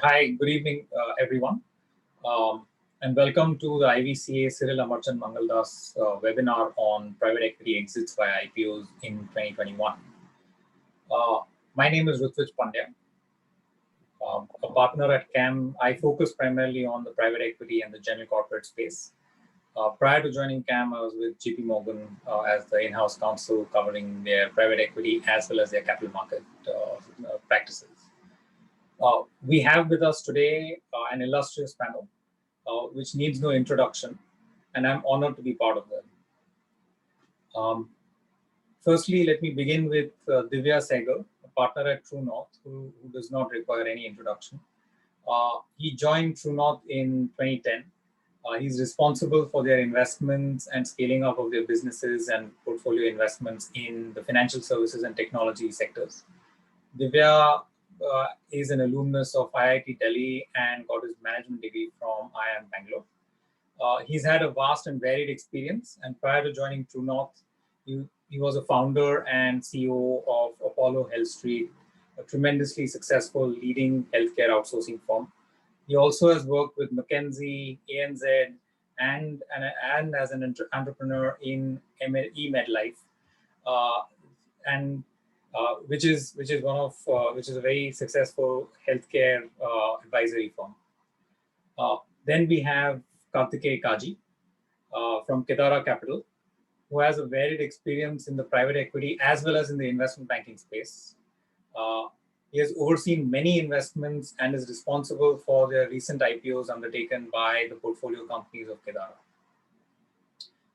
Hi, good evening, everyone, and welcome to the IVCA Cyril Amarchand Mangaldas webinar on private equity exits via IPOs in 2021. My name is Rutvij Pandya, a partner at CAM. I focus primarily on the private equity and the general corporate space. Prior to joining CAM, I was with JP Morgan as the in-house counsel covering their private equity as well as their capital market practices. We have with us today an illustrious panel, which needs no introduction, and I'm honored to be part of them. Firstly, let me begin with Divya Sehgal, a partner at True North, who does not require any introduction. He joined True North in 2010. He's responsible for their investments and scaling up of their businesses and portfolio investments in the financial services and technology sectors. Divya is an alumnus of IIT Delhi and got his management degree from IIM Bangalore. He's had a vast and varied experience, and prior to joining True North, he was a founder and CEO of Apollo Health Street, a tremendously successful leading healthcare outsourcing firm. He also has worked with McKinsey, ANZ, and as an entrepreneur in eMedLife, which is a very successful healthcare advisory firm. Then we have Karthikeya Kaji from Kedara Capital, who has a varied experience in the private equity as well as in the investment banking space. He has overseen many investments and is responsible for the recent IPOs undertaken by the portfolio companies of Kedara.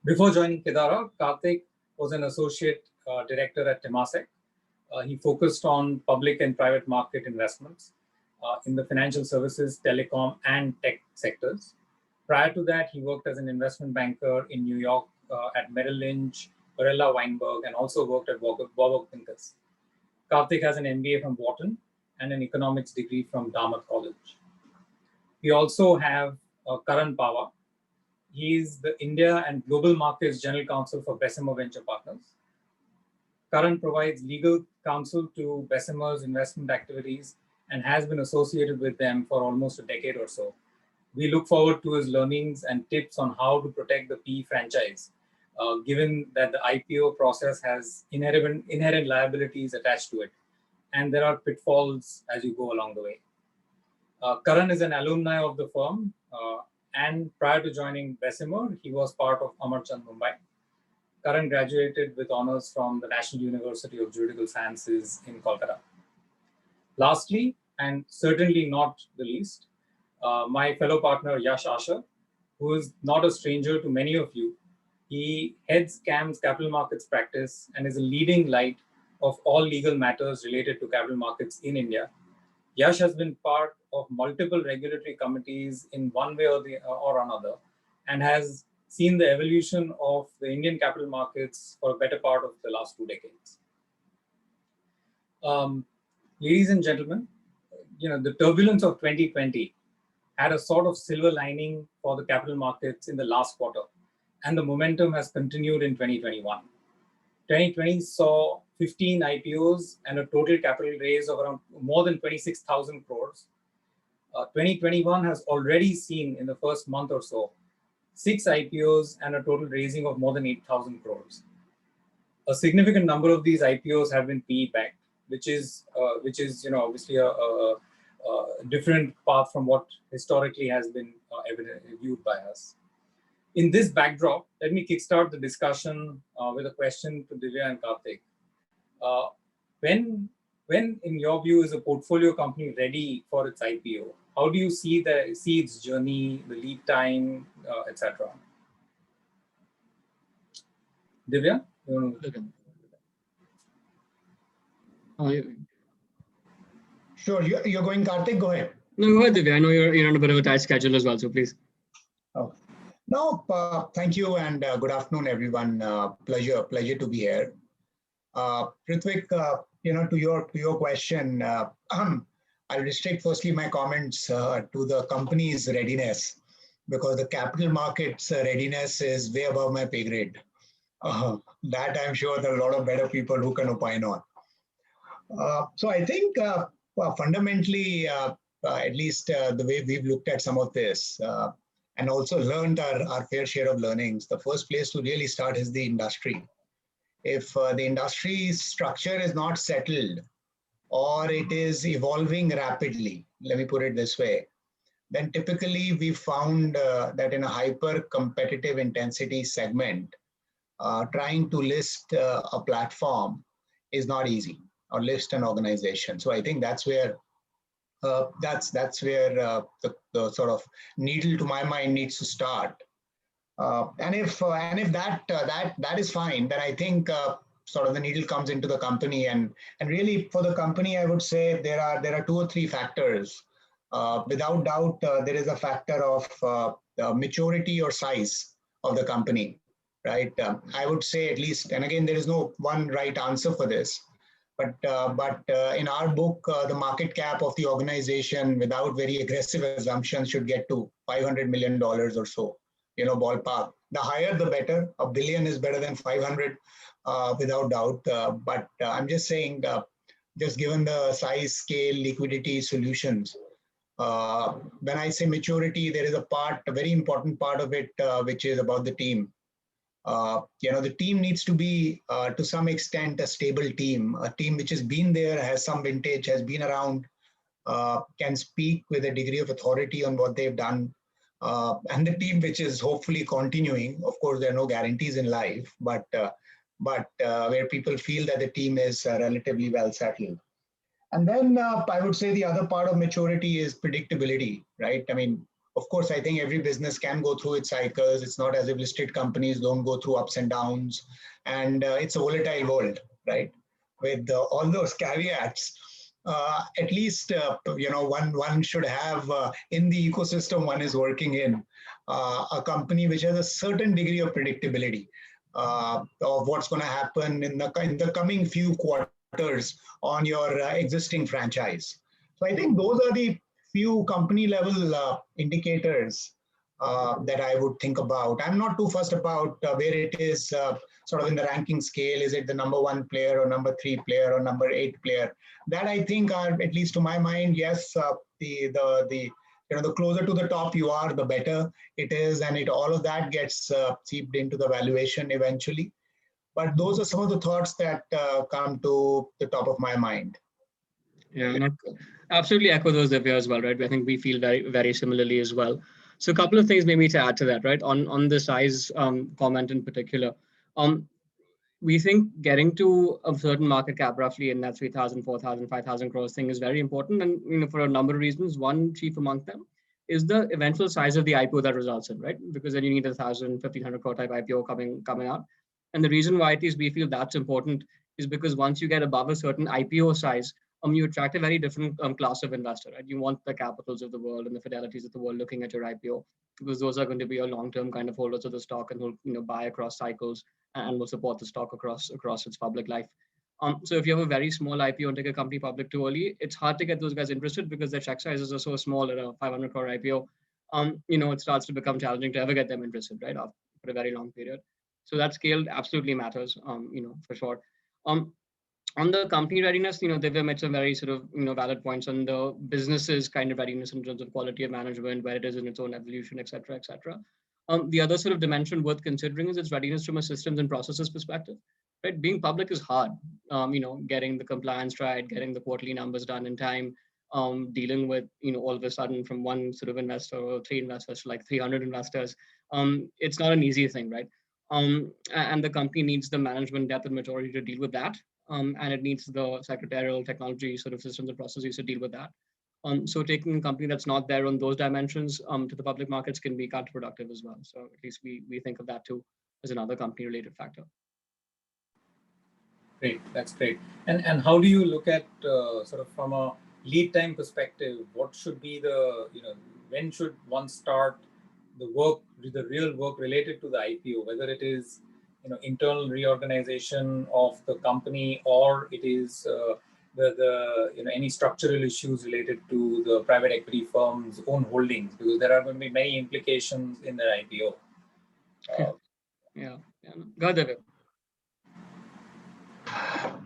Before joining Kedara, Karthik was an associate director at Temasek. He focused on public and private market investments in the financial services, telecom, and tech sectors. Prior to that, he worked as an investment banker in New York at Merrill Lynch, Barella Weinberg, and also worked at Warburg Pincus. Karthik has an MBA from Wharton and an economics degree from Dartmouth College. We also have Karan Pava. He is the India and Global Markets General Counsel for Bessemer Venture Partners. Karan provides legal counsel to Bessemer's investment activities and has been associated with them for almost a decade or so. We look forward to his learnings and tips on how to protect the PE franchise, given that the IPO process has inherent liabilities attached to it, and there are pitfalls as you go along the way. Karan is an alumni of the firm, and prior to joining Bessemer, he was part of Amarchand Mumbai. Karan graduated with honors from the National University of Juridical Sciences in Kolkata. Lastly, and certainly not the least, my fellow partner Yash Asher, who is not a stranger to many of you. He heads CAM's capital markets practice and is a leading light of all legal matters related to capital markets in India. Yash has been part of multiple regulatory committees in one way or another, and has seen the evolution of the Indian capital markets for a better part of the last 2 decades. Ladies and gentlemen, the turbulence of 2020 had a sort of silver lining for the capital markets in the last quarter, and the momentum has continued in 2021. 2020 saw 15 IPOs and a total capital raise of around more than 26,000 crores. 2021 has already seen in the first month or so 6 IPOs and a total raising of more than 8,000 crores. A significant number of these IPOs have been PE backed, which is obviously a different path from what historically has been viewed by us. In this backdrop, let me kickstart the discussion with a question to Divya and Karthik. When, in your view, is a portfolio company ready for its IPO? How do you see its journey, the lead time, etc.? Divya? Sure, you're going, Karthik, go ahead. No, go ahead, Divya. I know you're on a bit of a tight schedule as well, so please. Oh. No, thank you, and good afternoon, everyone. Pleasure to be here. Prithvik, to your question, I'll restrict firstly my comments to the company's readiness, because the capital markets readiness is way above my pay grade. That I'm sure there are a lot of better people who can opine on. So I think fundamentally, at least the way we've looked at some of this, and also learned our fair share of learnings, the first place to really start is the industry. If the industry structure is not settled or it is evolving rapidly, let me put it this way, then typically we found that in a hyper competitive intensity segment, trying to list a platform is not easy, or list an organization. So I think that's where the sort of needle to my mind needs to start. And if that is fine, then I think sort of the needle comes into the company, and really for the company, I would say there are two or three factors. Without doubt, there is a factor of maturity or size of the company, right? I would say at least, and again, there is no one right answer for this, but in our book, the market cap of the organization, without very aggressive assumptions, should get to $500 million or so, ballpark. The higher, the better. $1 billion is better than 500, without doubt. But I'm just saying, just given the size, scale, liquidity, solutions, when I say maturity, there is a very important part of it, which is about the team. The team needs to be, to some extent, a stable team, a team which has been there, has some vintage, has been around, can speak with a degree of authority on what they've done. And the team which is hopefully continuing. Of course, there are no guarantees in life, but where people feel that the team is relatively well settled. And then I would say the other part of maturity is predictability, right? I mean, of course, I think every business can go through its cycles. It's not as if listed companies don't go through ups and downs. And it's a volatile world, right? With all those caveats, at least, one should have in the ecosystem one is working in, a company which has a certain degree of predictability of what's going to happen in the coming few quarters on your existing franchise. So I think those are the few company level indicators that I would think about. I'm not too fussed about where it is sort of in the ranking scale. Is it the number 1 player or number 3 player or number 8 player? That I think are, at least to my mind, yes, the closer to the top you are, the better it is, and all of that gets seeped into the valuation eventually. But those are some of the thoughts that come to the top of my mind. Yeah, and I absolutely echo those, Divya, as well, right? I think we feel very, very similarly as well. So a couple of things maybe to add to that, right? On the size comment in particular, we think getting to a certain market cap, roughly in that 3,000, 4,000, 5,000 crores thing, is very important, and for a number of reasons. One chief among them is the eventual size of the IPO that results in, right? Because then you need 1,000, 1,500 crore type IPO coming out. And the reason why we feel that's important is because once you get above a certain IPO size, you attract a very different class of investor, right? You want the Capitals of the world and the Fidelities of the world looking at your IPO, because those are going to be your long-term kind of holders of the stock and will buy across cycles and will support the stock across its public life. So if you have a very small IPO and take a company public too early, it's hard to get those guys interested because their check sizes are so small at a 500 crore IPO. It starts to become challenging to ever get them interested, right, for a very long period. So that scale absolutely matters, for sure. On the company readiness, Divya made some very sort of, valid points on the business's kind of readiness in terms of quality of management, where it is in its own evolution, et cetera, et cetera. The other sort of dimension worth considering is its readiness from a systems and processes perspective, right? Being public is hard, getting the compliance right, getting the quarterly numbers done in time, dealing with, all of a sudden from one sort of investor or 3 investors to like 300 investors. It's not an easy thing, right? And the company needs the management depth and maturity to deal with that. And it needs the secretarial technology sort of systems and processes to deal with that. So taking a company that's not there on those dimensions to the public markets can be counterproductive as well. So at least we think of that too as another company-related factor. Great, that's great. And how do you look at sort of from a lead time perspective? What should be the, when should one start the real work related to the IPO, whether it is internal reorganization of the company, or it is any structural issues related to the private equity firm's own holdings, because there are going to be many implications in the IPO. Yeah. Go ahead, Divya.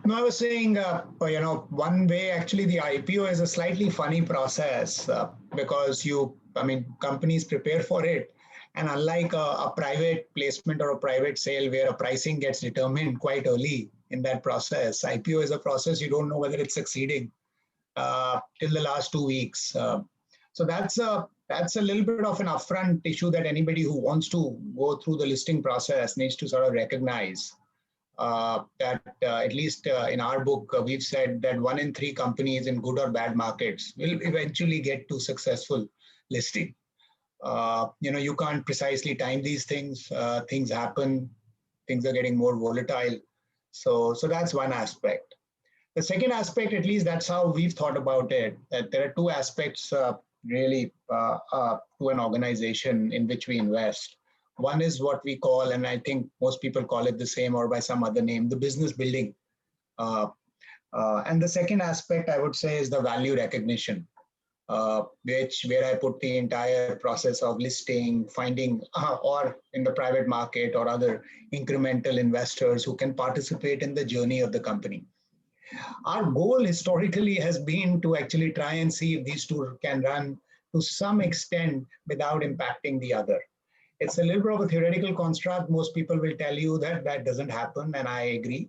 No, I was saying, one way actually the IPO is a slightly funny process because companies prepare for it. And unlike a private placement or a private sale where a pricing gets determined quite early in that process, IPO is a process you don't know whether it's succeeding till the last 2 weeks. So that's a little bit of an upfront issue that anybody who wants to go through the listing process needs to sort of recognize. That at least in our book, we've said that 1 in 3 companies in good or bad markets will eventually get to successful listing. You can't precisely time these things. Things happen. Things are getting more volatile. So that's one aspect. The second aspect, at least that's how we've thought about it, that there are two aspects really to an organization in which we invest. One is what we call, and I think most people call it the same or by some other name, the business building. And the second aspect, I would say, is the value recognition, where I put the entire process of listing, finding, or in the private market or other incremental investors who can participate in the journey of the company. Our goal historically has been to actually try and see if these two can run to some extent without impacting the other. It's a little bit of a theoretical construct. Most people will tell you that that doesn't happen, and I agree.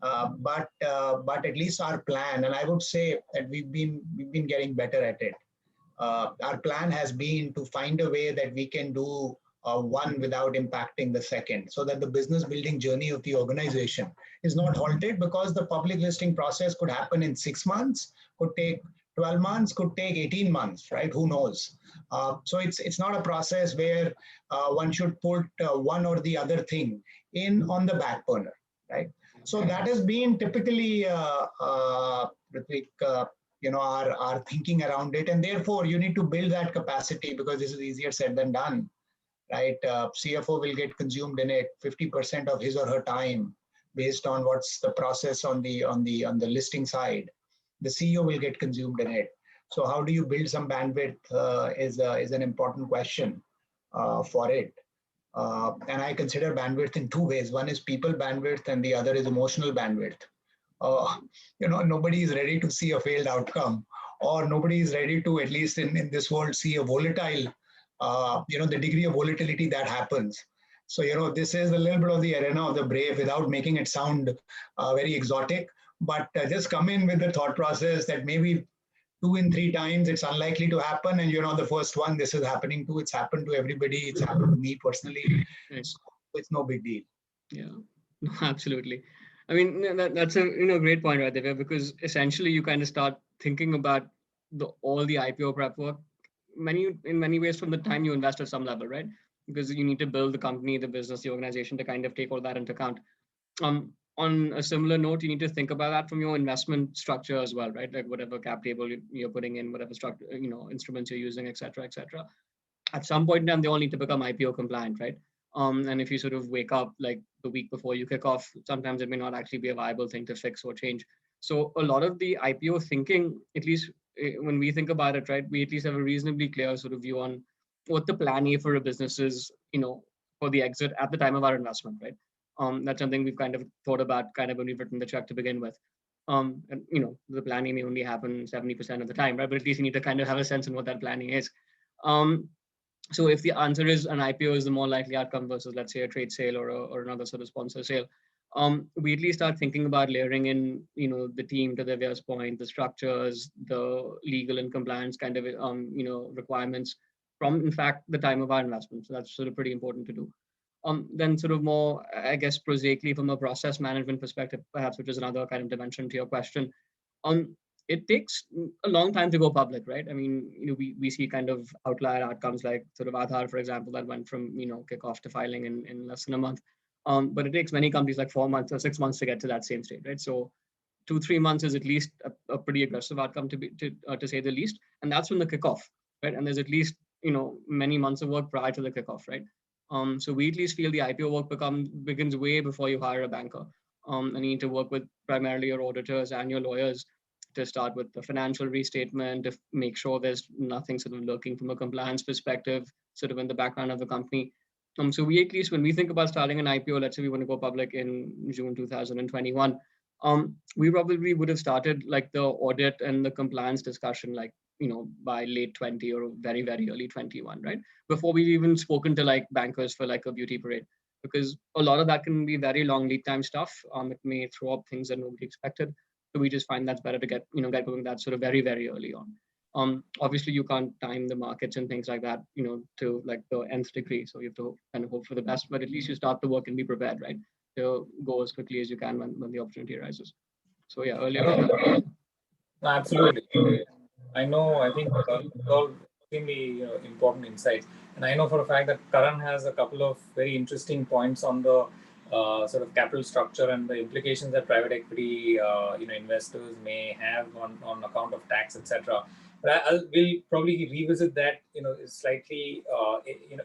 But at least our plan, and I would say that we've been getting better at it. Our plan has been to find a way that we can do one without impacting the second, so that the business building journey of the organization is not halted, because the public listing process could happen in 6 months, could take 12 months, could take 18 months, right? Who knows? So it's not a process where one should put one or the other thing in on the back burner, right? So that has been typically, Ritvik, our thinking around it. And therefore, you need to build that capacity, because this is easier said than done, right? CFO will get consumed in it 50% of his or her time based on what's the process on the listing side. The CEO will get consumed in it. So how do you build some bandwidth is an important question for it. And I consider bandwidth in two ways. One is people bandwidth, and the other is emotional bandwidth. Nobody is ready to see a failed outcome, or nobody is ready to, at least in this world, see a volatile, the degree of volatility that happens. So, this is a little bit of the arena of the brave without making it sound very exotic, but just come in with the thought process that maybe 2 in 3 times it's unlikely to happen. And the first one this is happening to, it's happened to everybody. It's happened to me personally. Right. So it's no big deal. Yeah, absolutely. I mean, that's a great point right there, because essentially you kind of start thinking about all the IPO prep work in many ways from the time you invest at some level, right? Because you need to build the company, the business, the organization to kind of take all that into account. On a similar note, you need to think about that from your investment structure as well, right? Like whatever cap table you're putting in, whatever structure, instruments you're using, et cetera, et cetera. At some point in time, they all need to become IPO compliant, right? And if you sort of wake up like the week before you kick off, sometimes it may not actually be a viable thing to fix or change. So a lot of the IPO thinking, at least when we think about it, right, we at least have a reasonably clear sort of view on what the plan A for a business is, for the exit at the time of our investment, right? That's something we've kind of thought about kind of when we've written the check to begin with. And the planning may only happen 70% of the time, right? But at least you need to kind of have a sense on what that planning is. So if the answer is an IPO is the more likely outcome versus, let's say, a trade sale or another sort of sponsor sale, we at least start thinking about layering in, the team, to Divya's point, the structures, the legal and compliance kind of, requirements from, in fact, the time of our investment. So that's sort of pretty important to do. Then sort of more, I guess, prosaically from a process management perspective, perhaps, which is another kind of dimension to your question. It takes a long time to go public, right? I mean, we see kind of outlier outcomes like sort of Aadhaar, for example, that went from, kickoff to filing in less than a month. But it takes many companies like 4 months or 6 months to get to that same state, right? So 2-3 months is at least a pretty aggressive outcome to say the least. And that's from the kickoff, right? And there's at least, many months of work prior to the kickoff, right? So we at least feel the IPO work begins way before you hire a banker. And you need to work with primarily your auditors and your lawyers to start with the financial restatement, to make sure there's nothing sort of lurking from a compliance perspective, sort of in the background of the company. So we, at least when we think about starting an IPO, let's say we want to go public in June 2021, we probably would have started like the audit and the compliance discussion, like, by late 20 or very, very early 21, right? Before we've even spoken to like bankers for like a beauty parade, because a lot of that can be very long lead time stuff. It may throw up things that nobody expected. So we just find that's better to get going that sort of very, very early on. Obviously you can't time the markets and things like that, to like the nth degree. So you have to kind of hope for the best, but at least you start the work and be prepared, right? To go as quickly as you can when the opportunity arises. So yeah, earlier. Absolutely. I know, I think all extremely important insights. And I know for a fact that Karan has a couple of very interesting points on the sort of capital structure and the implications that private equity investors may have on account of tax, etc. But we'll probably revisit that slightly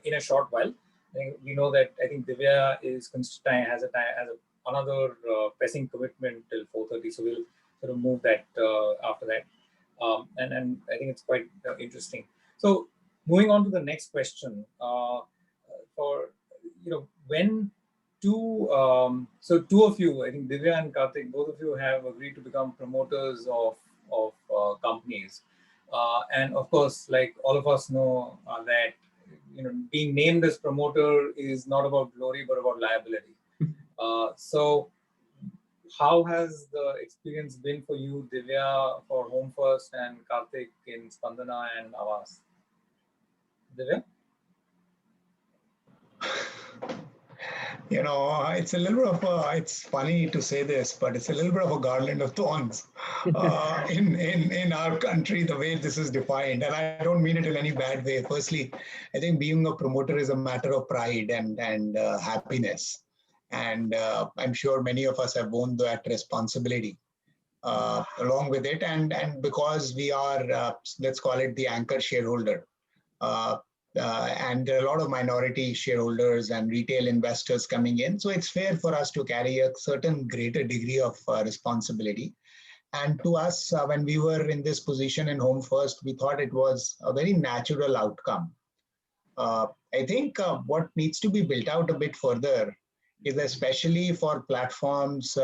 in a short while. I think we know that I think Divya has another pressing commitment till 4:30, so we'll sort of move that after that. And I think it's quite interesting. So moving on to the next question, for when two of you, I think Divya and Karthik, both of you have agreed to become promoters of companies, and of course, like all of us know that being named as promoter is not about glory but about liability. So how has the experience been for you, Divya, for Home First, and Karthik in Spandana and Aavas? Divya? It's a little bit of it's funny to say this, but it's a little bit of a garland of thorns in our country, the way this is defined. And I don't mean it in any bad way. Firstly, I think being a promoter is a matter of pride and happiness. And I'm sure many of us have borne that responsibility along with it. And because we are, let's call it the anchor shareholder, and there are a lot of minority shareholders and retail investors coming in. So it's fair for us to carry a certain greater degree of responsibility. And to us, when we were in this position in Home First, we thought it was a very natural outcome. I think what needs to be built out a bit further is especially for platforms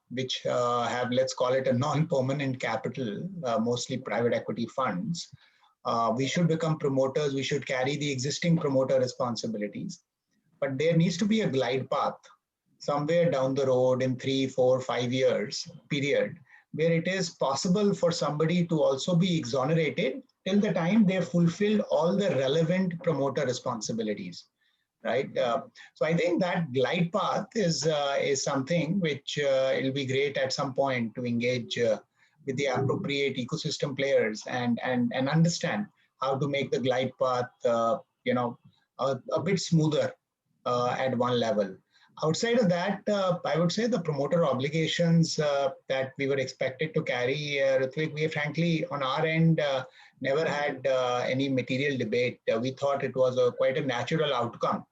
which have, let's call it a non-permanent capital, mostly private equity funds. We should become promoters. We should carry the existing promoter responsibilities. But there needs to be a glide path somewhere down the road in 3, 4, 5 years period, where it is possible for somebody to also be exonerated till the time they fulfill all the relevant promoter responsibilities, right? So I think that glide path is something which it'll be great at some point to engage with the appropriate ecosystem players and understand how to make the glide path, a bit smoother at one level. Outside of that, I would say the promoter obligations that we were expected to carry, Ritwik, we frankly, on our end, never had any material debate. We thought it was quite a natural outcome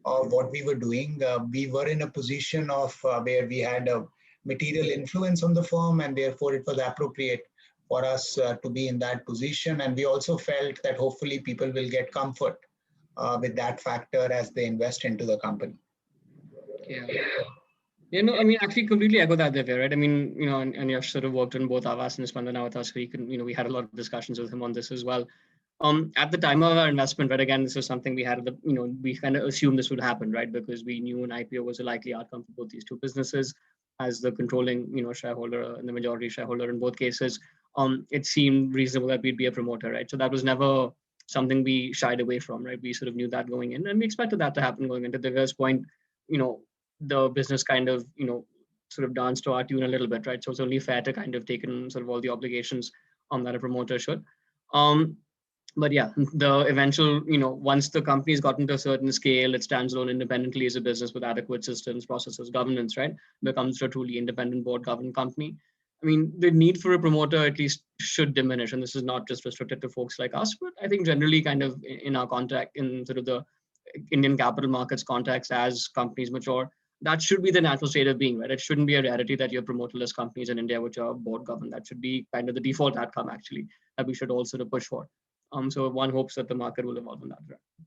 of what we were doing. We were in a position of where we had a material influence on the firm, and therefore it was appropriate for us to be in that position. And we also felt that hopefully people will get comfort with that factor as they invest into the company. Yeah. I mean, actually completely echo that, Divya, right? I mean, and Yash sort of worked on both Aavas and Spandana with us. We had a lot of discussions with him on this as well. At the time of our investment, right, again, this was something we had, we kind of assumed this would happen, right? Because we knew an IPO was a likely outcome for both these two businesses. As the controlling, shareholder and the majority shareholder in both cases, it seemed reasonable that we'd be a promoter, right? So that was never something we shied away from, right? We sort of knew that going in, and we expected that to happen going into. Divya's point, the business kind of, sort of danced to our tune a little bit, right? So it's only fair to kind of take in sort of all the obligations that a promoter should. But yeah, the eventual, once the company's gotten to a certain scale, it stands alone independently as a business with adequate systems, processes, governance, right? Becomes a truly independent board governed company. I mean, the need for a promoter at least should diminish. And this is not just restricted to folks like us, but I think generally kind of in our context, in sort of the Indian capital markets context, as companies mature, that should be the natural state of being, right? It shouldn't be a rarity that you have promoterless companies in India, which are board governed. That should be kind of the default outcome, actually, that we should all sort of push for. So one hopes that the market will evolve in that direction.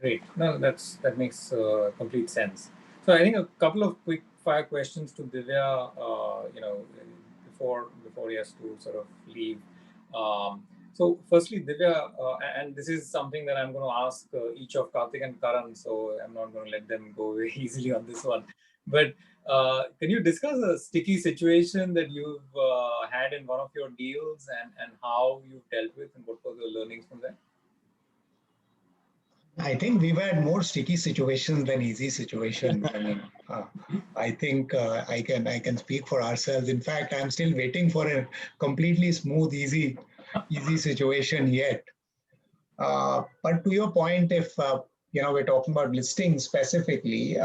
Great. No, that makes complete sense. So I think a couple of quick fire questions to Divya, before he has to sort of leave. So firstly, Divya, and this is something that I'm going to ask each of Karthik and Karan, so I'm not going to let them go very easily on this one. But can you discuss a sticky situation that you've had in one of your deals and how you've dealt with and what were the learnings from that? I think we've had more sticky situations than easy situations. I mean, I think I can speak for ourselves. In fact, I'm still waiting for a completely smooth, easy situation yet. But to your point, if we're talking about listing specifically,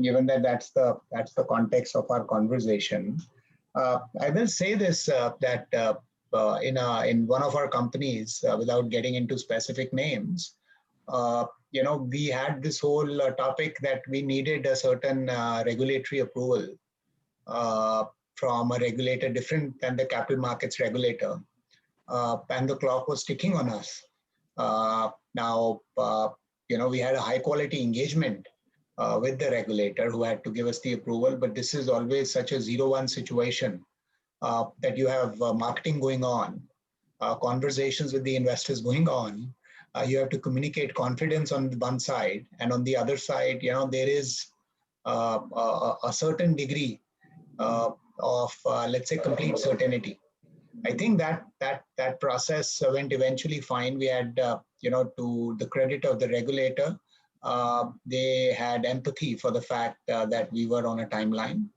given that that's the context of our conversation, I will say this that in one of our companies, without getting into specific names, we had this whole topic that we needed a certain regulatory approval uh, from a regulator different than the capital markets regulator, and the clock was ticking on us. Now, we had a high quality engagement with the regulator who had to give us the approval, but this is always such a 0-1 situation that you have marketing going on, conversations with the investors going on. You have to communicate confidence on the one side, and on the other side, there is a certain degree of, let's say, complete certainty. I think that process went eventually fine. We had, to the credit of the regulator, they had empathy for the fact that we were on a timeline,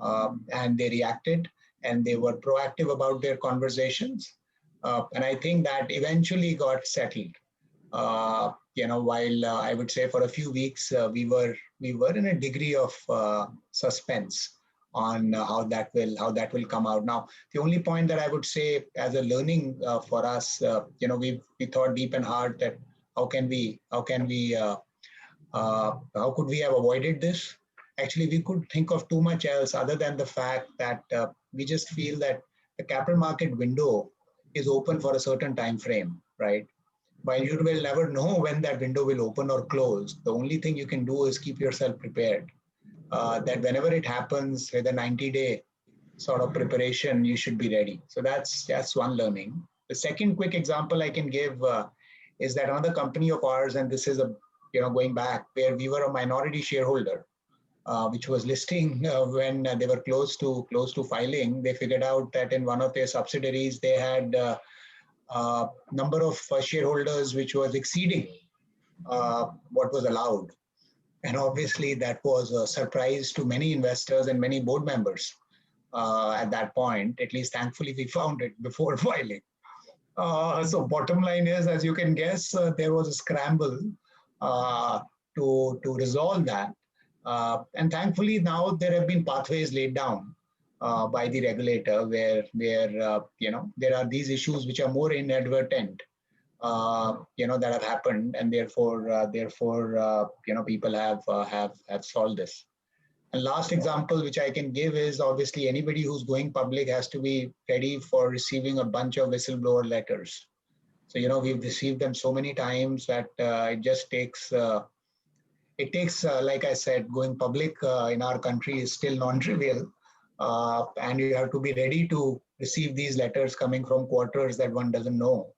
and they reacted and they were proactive about their conversations. And I think that eventually got settled. While I would say for a few weeks we were in a degree of suspense on how that will come out. Now, the only point that I would say as a learning for us, we thought deep and hard that how could we have avoided this? Actually, we could think of too much else other than the fact that we just feel that the capital market window is open for a certain time frame, right? While you will never know when that window will open or close, the only thing you can do is keep yourself prepared. That whenever it happens with a 90-day sort of preparation, you should be ready. So that's one learning. The second quick example I can give is that another company of ours, and this is going back where we were a minority shareholder, which was listing when they were close to filing. They figured out that in one of their subsidiaries they had number of shareholders which was exceeding what was allowed. And obviously that was a surprise to many investors and many board members at that point. At least thankfully we found it before filing. So bottom line is, as you can guess, there was a scramble to resolve that. And thankfully now there have been pathways laid down by the regulator where there are these issues which are more inadvertent that have happened, and therefore people have solved this. And last example which I can give is, obviously anybody who's going public has to be ready for receiving a bunch of whistleblower letters. So we've received them so many times that it just takes like I said, going public in our country is still non-trivial, and you have to be ready to receive these letters coming from quarters that one doesn't know.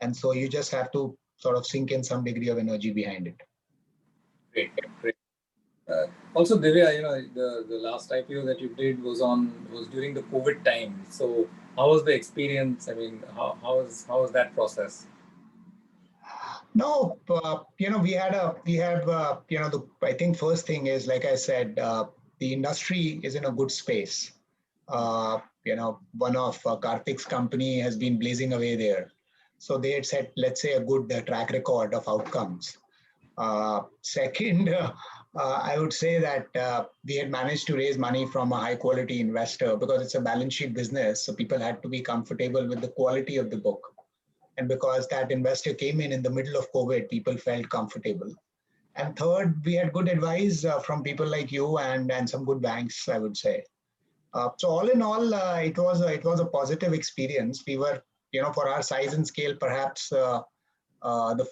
And so you just have to sort of sink in some degree of energy behind it. Great. Also, Divya, the last IPO that you did was during the COVID time. So how was the experience? I mean, how was that process? No, I think first thing is, like I said, the industry is in a good space. One of Karthik's company has been blazing away there. So they had set, let's say, a good track record of outcomes. Second, I would say that we had managed to raise money from a high quality investor because it's a balance sheet business. So people had to be comfortable with the quality of the book. And because that investor came in the middle of COVID, people felt comfortable. And third, we had good advice from people like you and some good banks, I would say. So all in all, it was a positive experience. We were, for our size and scale, perhaps the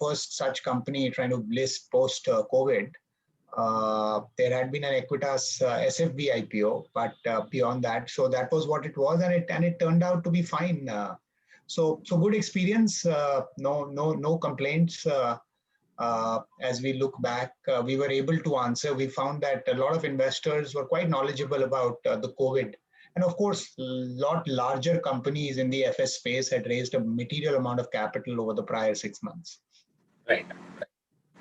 first such company trying to list post COVID. There had been an Equitas SFB IPO, but beyond that, so that was what it was, and it turned out to be fine. So good experience. No complaints. As we look back, we were able to answer. We found that a lot of investors were quite knowledgeable about the COVID. And of course, a lot larger companies in the FS space had raised a material amount of capital over the prior 6 months. Right.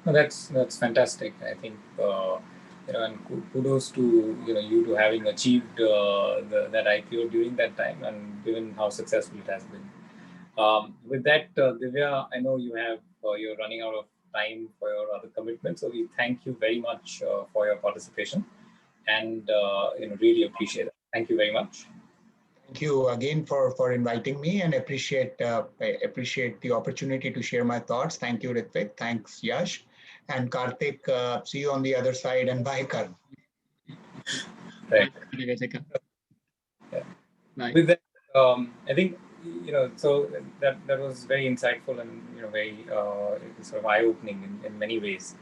No, that's fantastic. I think and kudos to you to having achieved that IPO during that time, and given how successful it has been. With that, Divya, I know you're running out of time for your other commitments, so we thank you very much for your participation, and really appreciate it. Thank you very much. Thank you again for inviting me, and appreciate the opportunity to share my thoughts. Thank you, Ritvik. Thanks, Yash. And Karthik, see you on the other side, and bye, Karan. Right. Yeah. Bye. With that, I think so that was very insightful and very sort of eye-opening in many ways.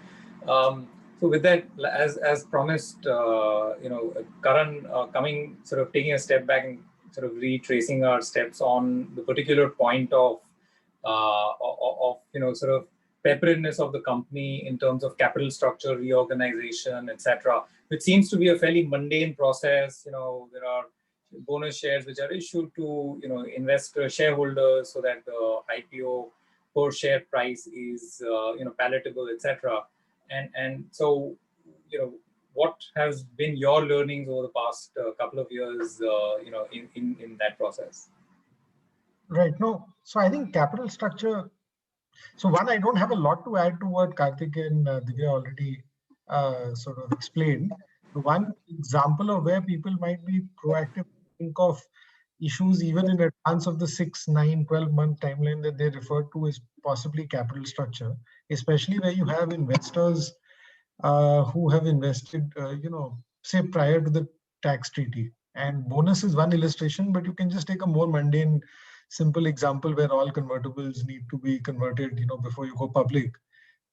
So with that, as promised, Karan coming sort of taking a step back and sort of retracing our steps on the particular point of sort of preparedness of the company in terms of capital structure, reorganization, etc., which seems to be a fairly mundane process. There are bonus shares which are issued to investor shareholders so that the IPO per share price is palatable, etc. And so what has been your learnings over the past couple of years in that process? Right. No. So I think capital structure. So one, I don't have a lot to add to what Karthik and Divya already sort of explained. The one example of where people might be proactive, think of issues even in advance of the 6, 9, 12-month timeline that they refer to is possibly capital structure, especially where you have investors who have invested, say prior to the tax treaty. And bonus is one illustration, but you can just take a more mundane, simple example where all convertibles need to be converted, before you go public.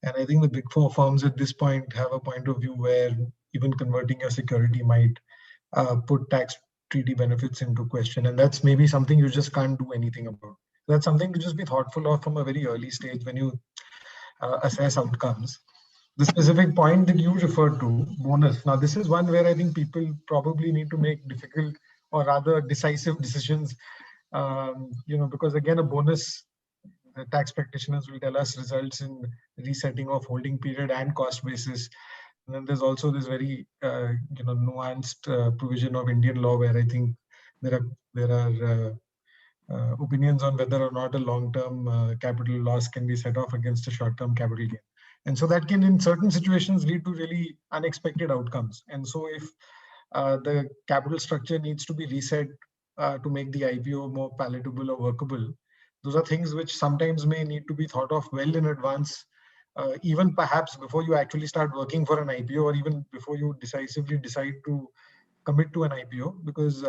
And I think the big four firms at this point have a point of view where even converting your security might put tax treaty benefits into question. And that's maybe something you just can't do anything about. That's something to just be thoughtful of from a very early stage when you assess outcomes. The specific point that you referred to, bonus. Now, this is one where I think people probably need to make difficult or rather decisive decisions, because again, a bonus, the tax practitioners will tell us, results in resetting of holding period and cost basis. And then there's also this very, nuanced provision of Indian law where I think there are opinions on whether or not a long-term capital loss can be set off against a short-term capital gain. And so that can, in certain situations, lead to really unexpected outcomes. And so if the capital structure needs to be reset to make the IPO more palatable or workable, those are things which sometimes may need to be thought of well in advance, even perhaps before you actually start working for an IPO, or even before you decisively decide to commit to an IPO, because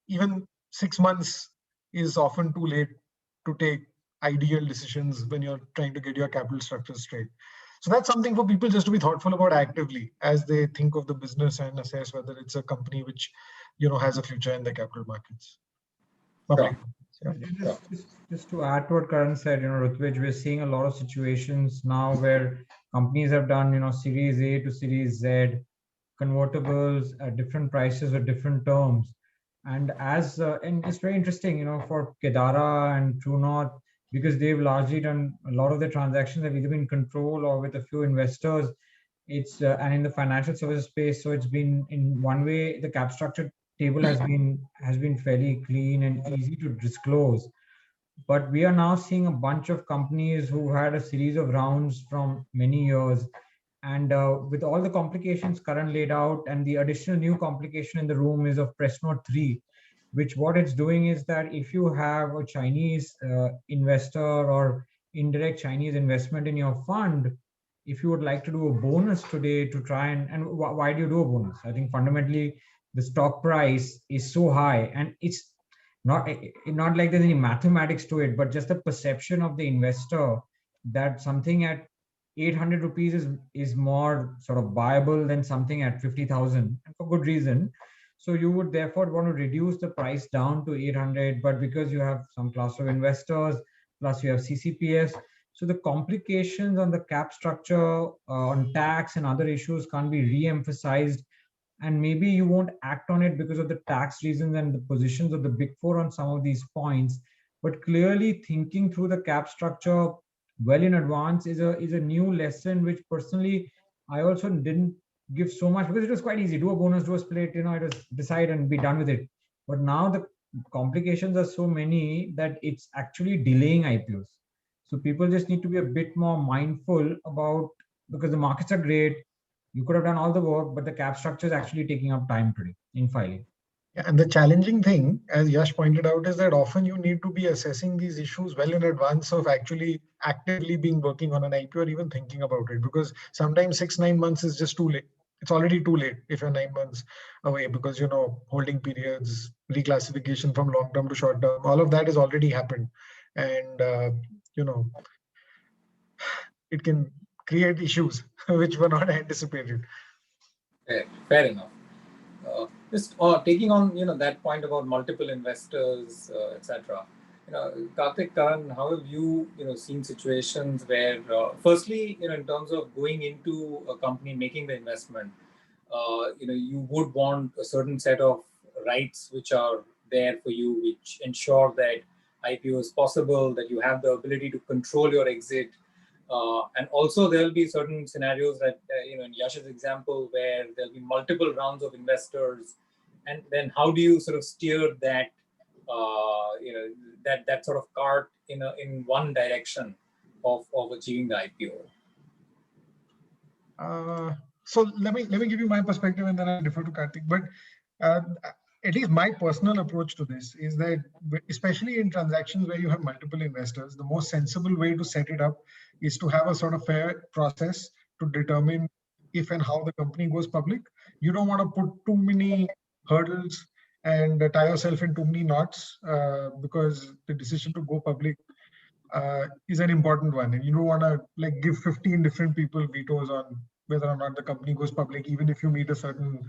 even 6 months is often too late to take ideal decisions when you're trying to get your capital structure straight. So that's something for people just to be thoughtful about actively as they think of the business and assess whether it's a company which has a future in the capital markets. Right. Yeah. Just to add to what Karan said, Rutvij, we're seeing a lot of situations now where companies have done, Series A to Series Z, convertibles at different prices with different terms. And and it's very interesting, for Kedara and True North, because they've largely done a lot of the transactions have either been controlled or with a few investors. It's and in the financial services space, so it's been, in one way, the cap structure table has been fairly clean and easy to disclose. But we are now seeing a bunch of companies who had a series of rounds from many years, and with all the complications Karan laid out, and the additional new complication in the room is of Press Note 3, which what it's doing is that if you have a Chinese investor or indirect Chinese investment in your fund, if you would like to do a bonus today to try and why do you do a bonus? I think fundamentally the stock price is so high, and it's not like there's any mathematics to it, but just the perception of the investor that something at 800 rupees is more sort of viable than something at 50,000, and for good reason. So you would therefore want to reduce the price down to 800, but because you have some class of investors, plus you have CCPS, so the complications on the cap structure, on tax and other issues can't be re-emphasized. And maybe you won't act on it because of the tax reasons and the positions of the big four on some of these points. But clearly thinking through the cap structure well in advance is a new lesson, which personally I also didn't give so much, because it was quite easy. Do a bonus, do a split, it was decide and be done with it. But now the complications are so many that it's actually delaying IPOs. So people just need to be a bit more mindful about, because the markets are great, you could have done all the work, but the cap structure is actually taking up time today in filing. Yeah, and the challenging thing, as Yash pointed out, is that often you need to be assessing these issues well in advance of actually actively being working on an IPO or even thinking about it, because sometimes 6-9 months is just too late. It's already too late if you're 9 months away, because holding periods, reclassification from long term to short term, all of that has already happened, and it can create issues which were not anticipated. Fair enough. Just taking on that point about multiple investors, etc. Karthik, Karan, how have you seen situations where, firstly, in terms of going into a company making the investment, you would want a certain set of rights which are there for you, which ensure that IPO is possible, that you have the ability to control your exit. And also there will be certain scenarios that, in Yash's example, where there'll be multiple rounds of investors. And then how do you sort of steer that, that sort of cart in one direction of achieving the IPO? So let me give you my perspective, and then I'll defer to Karthik. But at least my personal approach to this is that, especially in transactions where you have multiple investors, the most sensible way to set it up is to have a sort of fair process to determine if and how the company goes public. You don't want to put too many hurdles and tie yourself in too many knots, because the decision to go public is an important one, and you don't want to give 15 different people vetoes on whether or not the company goes public, even if you meet a certain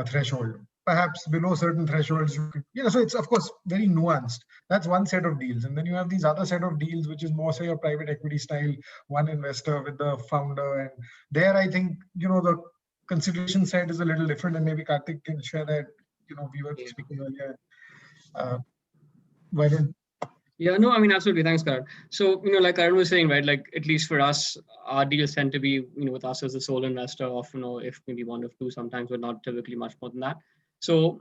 threshold. Perhaps below certain thresholds, so it's of course very nuanced. That's one set of deals, and then you have these other set of deals, which is more say a private equity style, one investor with the founder, and there I think the consideration set is a little different, and maybe Karthik can share that. We were speaking earlier. Why don't Yeah, no, I mean, absolutely. Thanks, Karan. So, like Karan was saying, right, like at least for us, our deals tend to be, with us as the sole investor of, if maybe one of two, sometimes, but not typically much more than that. So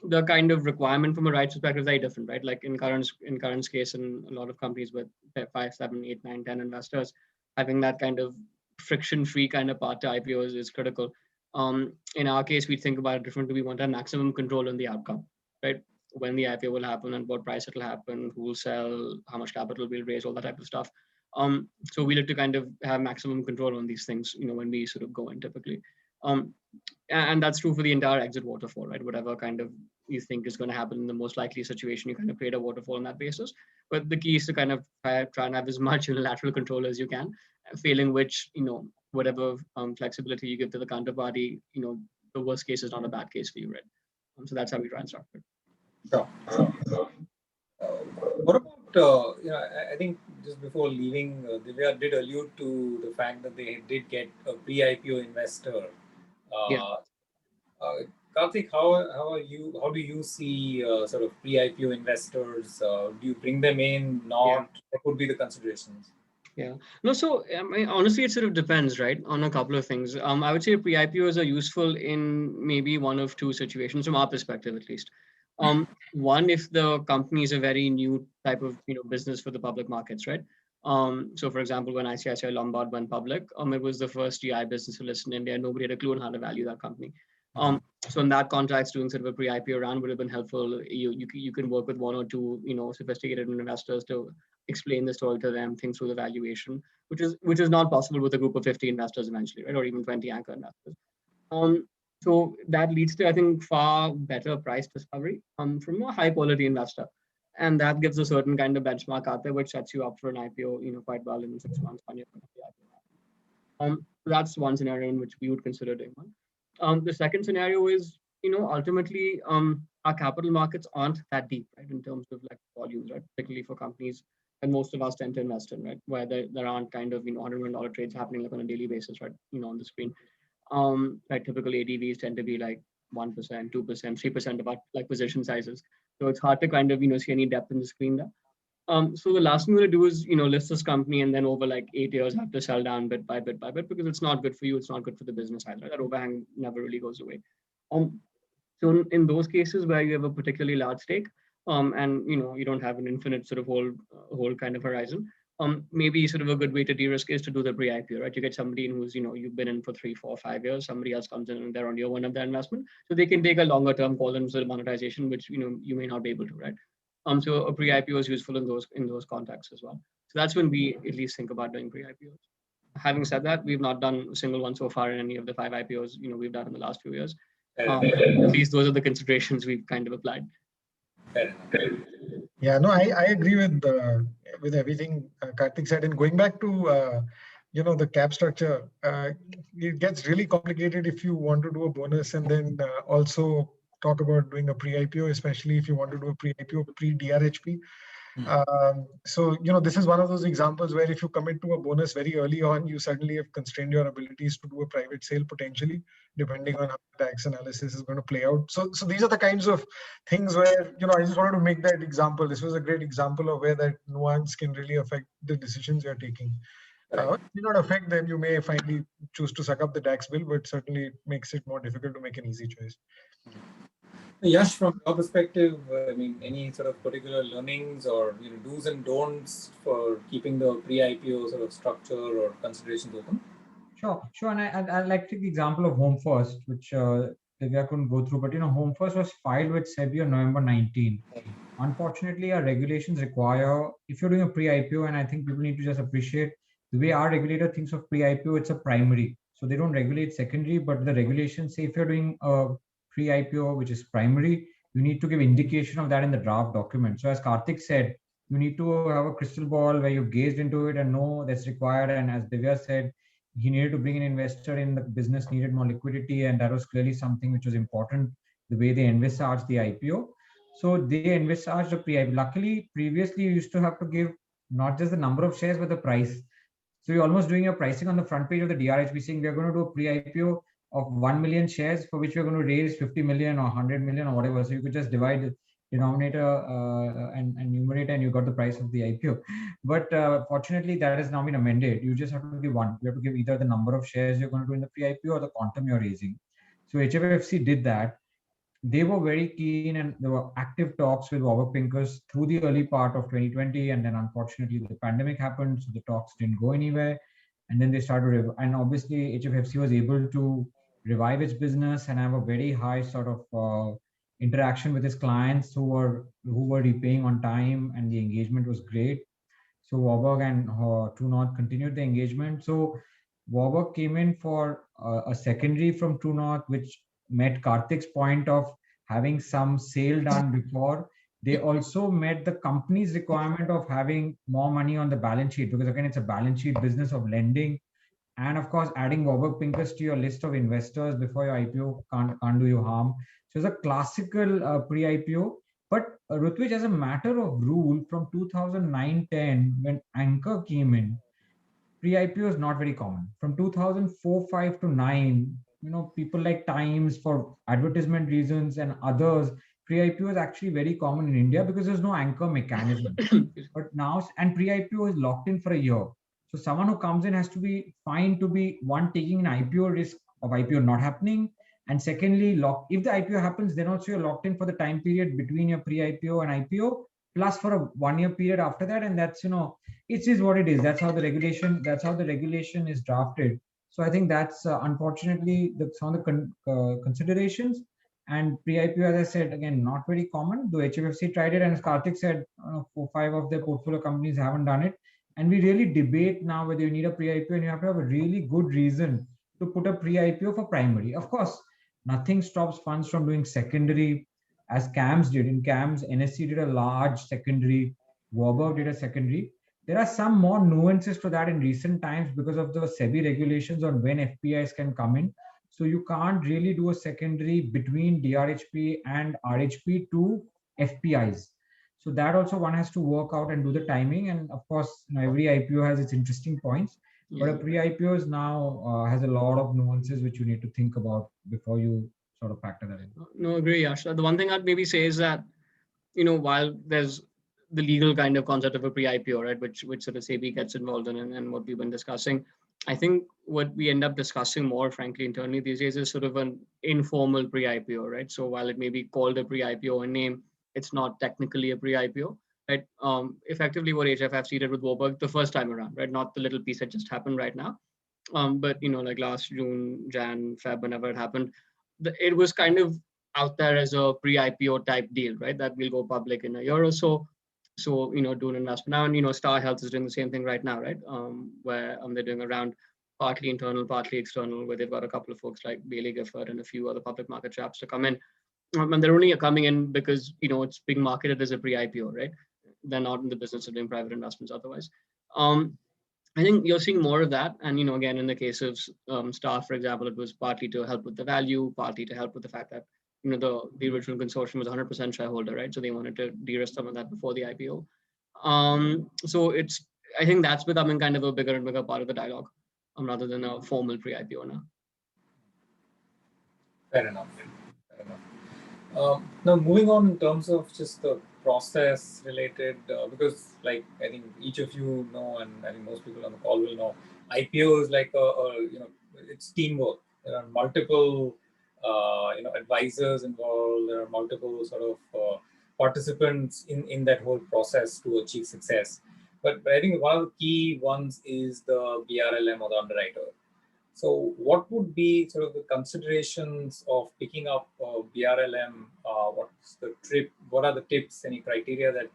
the kind of requirement from a rights perspective is very different, right? Like in Karan's case, in a lot of companies with 5, 7, 8, 9, 10 investors, having that kind of friction-free kind of path to IPOs is critical. In our case, we think about it differently. We want to have maximum control on the outcome, right? When the IPO will happen and what price it will happen, who will sell, how much capital we'll raise, all that type of stuff. So we look to kind of have maximum control on these things, when we sort of go in typically. And that's true for the entire exit waterfall, right? Whatever kind of you think is going to happen in the most likely situation, you kind of create a waterfall on that basis. But the key is to kind of try and have as much unilateral control as you can, failing which, whatever flexibility you give to the counterparty, the worst case is not a bad case for you, right? So that's how we try and structure it. Sure. What about, I think just before leaving, Divya did allude to the fact that they did get a pre-IPO investor. Karthik, how do you see sort of pre-IPO investors? Do you bring them in? Not? What would be the considerations? Yeah. No, so I mean, honestly, it sort of depends, right, on a couple of things. I would say pre-IPOs are useful in maybe one of two situations, from our perspective at least. One, if the company is a very new type of business for the public markets, right? So for example, when ICICI Lombard went public, it was the first GI business to list in India. Nobody had a clue on how to value that company. So in that context, doing sort of a pre-IPO round would have been helpful. You can work with one or two sophisticated investors to explain the story to them, think through the valuation, which is not possible with a group of 50 investors eventually, right, or even 20 anchor investors. So that leads to, I think, far better price discovery from a high quality investor, and that gives a certain kind of benchmark out there, which sets you up for an IPO, quite well in 6 months, 1 year. That's one scenario in which we would consider doing one. The second scenario is, ultimately, our capital markets aren't that deep, right, in terms of like volumes, right, particularly for companies and most of us tend to invest in, right, where there aren't kind of, $100 million trades happening like on a daily basis, right, on the screen. Like typical ADVs tend to be like 1%, 2%, 3% about like position sizes. So it's hard to kind of, see any depth in the screen there. So the last thing we're gonna do is, list this company and then over like 8 years have to sell down bit by bit by bit because it's not good for you. It's not good for the business either. That overhang never really goes away. So in those cases where you have a particularly large stake, and you don't have an infinite sort of whole kind of horizon, maybe sort of a good way to de-risk is to do the pre-IPO, right? You get somebody in who's, you've been in for 3, 4, 5 years, somebody else comes in and they're on year one of their investment. So they can take a longer term call and sort of monetization, which, you may not be able to, right? So a pre-IPO is useful in those contexts as well. So that's when we at least think about doing pre-IPOs. Having said that, we've not done a single one so far in any of the 5 IPOs, we've done in the last few years. At least those are the considerations we've kind of applied. Yeah, no, I agree with everything Karthik said. And going back to the cap structure, it gets really complicated if you want to do a bonus and then also talk about doing a pre-IPO, especially if you want to do a pre-IPO, pre-DRHP. So, this is one of those examples where if you commit to a bonus very early on, you suddenly have constrained your abilities to do a private sale potentially, depending on how the tax analysis is going to play out. So these are the kinds of things where, I just wanted to make that example. This was a great example of where that nuance can really affect the decisions you're taking. It may not affect them. You may finally choose to suck up the tax bill, but certainly it makes it more difficult to make an easy choice. Yash, from your perspective, any sort of particular learnings or do's and don'ts for keeping the pre-IPO sort of structure or considerations open? Sure. And I'd like to take the example of Home First, which Divya couldn't go through, but Home First was filed with SEBI on November 19. Unfortunately, our regulations require, if you're doing a pre-IPO, and I think people need to just appreciate the way our regulator thinks of pre-IPO, it's a primary. So they don't regulate secondary, but the regulations say if you're doing a pre-IPO, which is primary, you need to give indication of that in the draft document. So as Karthik said, you need to have a crystal ball where you've gazed into it and know that's required. And as Divya said, he needed to bring an investor in, the business needed more liquidity. And that was clearly something which was important, the way they envisaged the IPO. So they envisaged a pre-IPO. Luckily, previously you used to have to give not just the number of shares, but the price. So you're almost doing your pricing on the front page of the DRHP saying we're going to do a pre-IPO of 1 million shares for which we're going to raise 50 million or 100 million or whatever. So you could just divide the denominator and numerator and you got the price of the IPO. But fortunately, that has now been amended. You just have to give one. You have to give either the number of shares you're going to do in the pre-IPO or the quantum you're raising. So HFFC did that. They were very keen and there were active talks with Warburg Pincus through the early part of 2020. And then unfortunately the pandemic happened. So the talks didn't go anywhere. And then they started, and obviously HFFC was able to revive its business and have a very high sort of interaction with its clients who were repaying on time, and the engagement was great. So Warburg and True North continued the engagement. So Warburg came in for a secondary from True North, which met Karthik's point of having some sale done before. They also met the company's requirement of having more money on the balance sheet, because again, it's a balance sheet business of lending. And of course, adding Warburg Pincus to your list of investors before your IPO can't do you harm. So it's a classical pre-IPO. But Rutvij, as a matter of rule, from 2009-10, when Anchor came in, pre-IPO is not very common. From 2004-5 to 9, people like Times, for advertisement reasons and others, pre-IPO is actually very common in India because there's no anchor mechanism. But now, and pre-IPO is locked in for a year. So someone who comes in has to be fine to be, one, taking an IPO risk of IPO not happening. And secondly, if the IPO happens, then also you're locked in for the time period between your pre-IPO and IPO, plus for a 1-year period after that. And that's, it is what it is. That's how the regulation is drafted. So I think that's unfortunately some of the considerations. And pre-IPO, as I said, again, not very common. Though HFFC tried it, and as Karthik said, 4-5 of their portfolio companies haven't done it. And we really debate now whether you need a pre-IPO, and you have to have a really good reason to put a pre-IPO for primary. Of course, nothing stops funds from doing secondary, as CAMS did. In CAMS, NSE did a large secondary, Warburg did a secondary. There are some more nuances to that in recent times because of the SEBI regulations on when FPIs can come in. So you can't really do a secondary between DRHP and RHP to FPIs. So that also one has to work out and do the timing. And of course, every IPO has its interesting points, but a pre-IPO is now has a lot of nuances which you need to think about before you sort of factor that in. No, agree, Yash. The one thing I'd maybe say is that, while there's the legal kind of concept of a pre-IPO, right, which sort of SEBI gets involved in and what we've been discussing, I think what we end up discussing more, frankly, internally these days is sort of an informal pre-IPO, right? So while it may be called a pre-IPO in name, it's not technically a pre-IPO, right? Effectively, what HFFC did with Warburg the first time around, right? Not the little piece that just happened right now, but like last June, Jan, Feb, whenever it happened, it was kind of out there as a pre-IPO type deal, right? That will go public in a year or so. So, do an investment now. And, Star Health is doing the same thing right now, right? Where they're doing around partly internal, partly external, where they've got a couple of folks like Bailey Gifford and a few other public market chaps to come in. And they're only coming in because, it's being marketed as a pre-IPO, right? They're not in the business of doing private investments otherwise. I think you're seeing more of that. And, again, in the case of Star, for example, it was partly to help with the value, partly to help with the fact that, the original consortium was 100% shareholder, right? So they wanted to de-risk some of that before the IPO. So I think that's becoming kind of a bigger and bigger part of the dialogue, rather than a formal pre-IPO now. Fair enough. Now, moving on in terms of just the process related, because I think each of you know, and I think most people on the call will know, IPO is like it's teamwork. There are multiple advisors involved. There are multiple sort of participants in that whole process to achieve success. But I think one of the key ones is the BRLM or the underwriter. So what would be sort of the considerations of picking up BRLM? What's the trip? What are the tips, any criteria that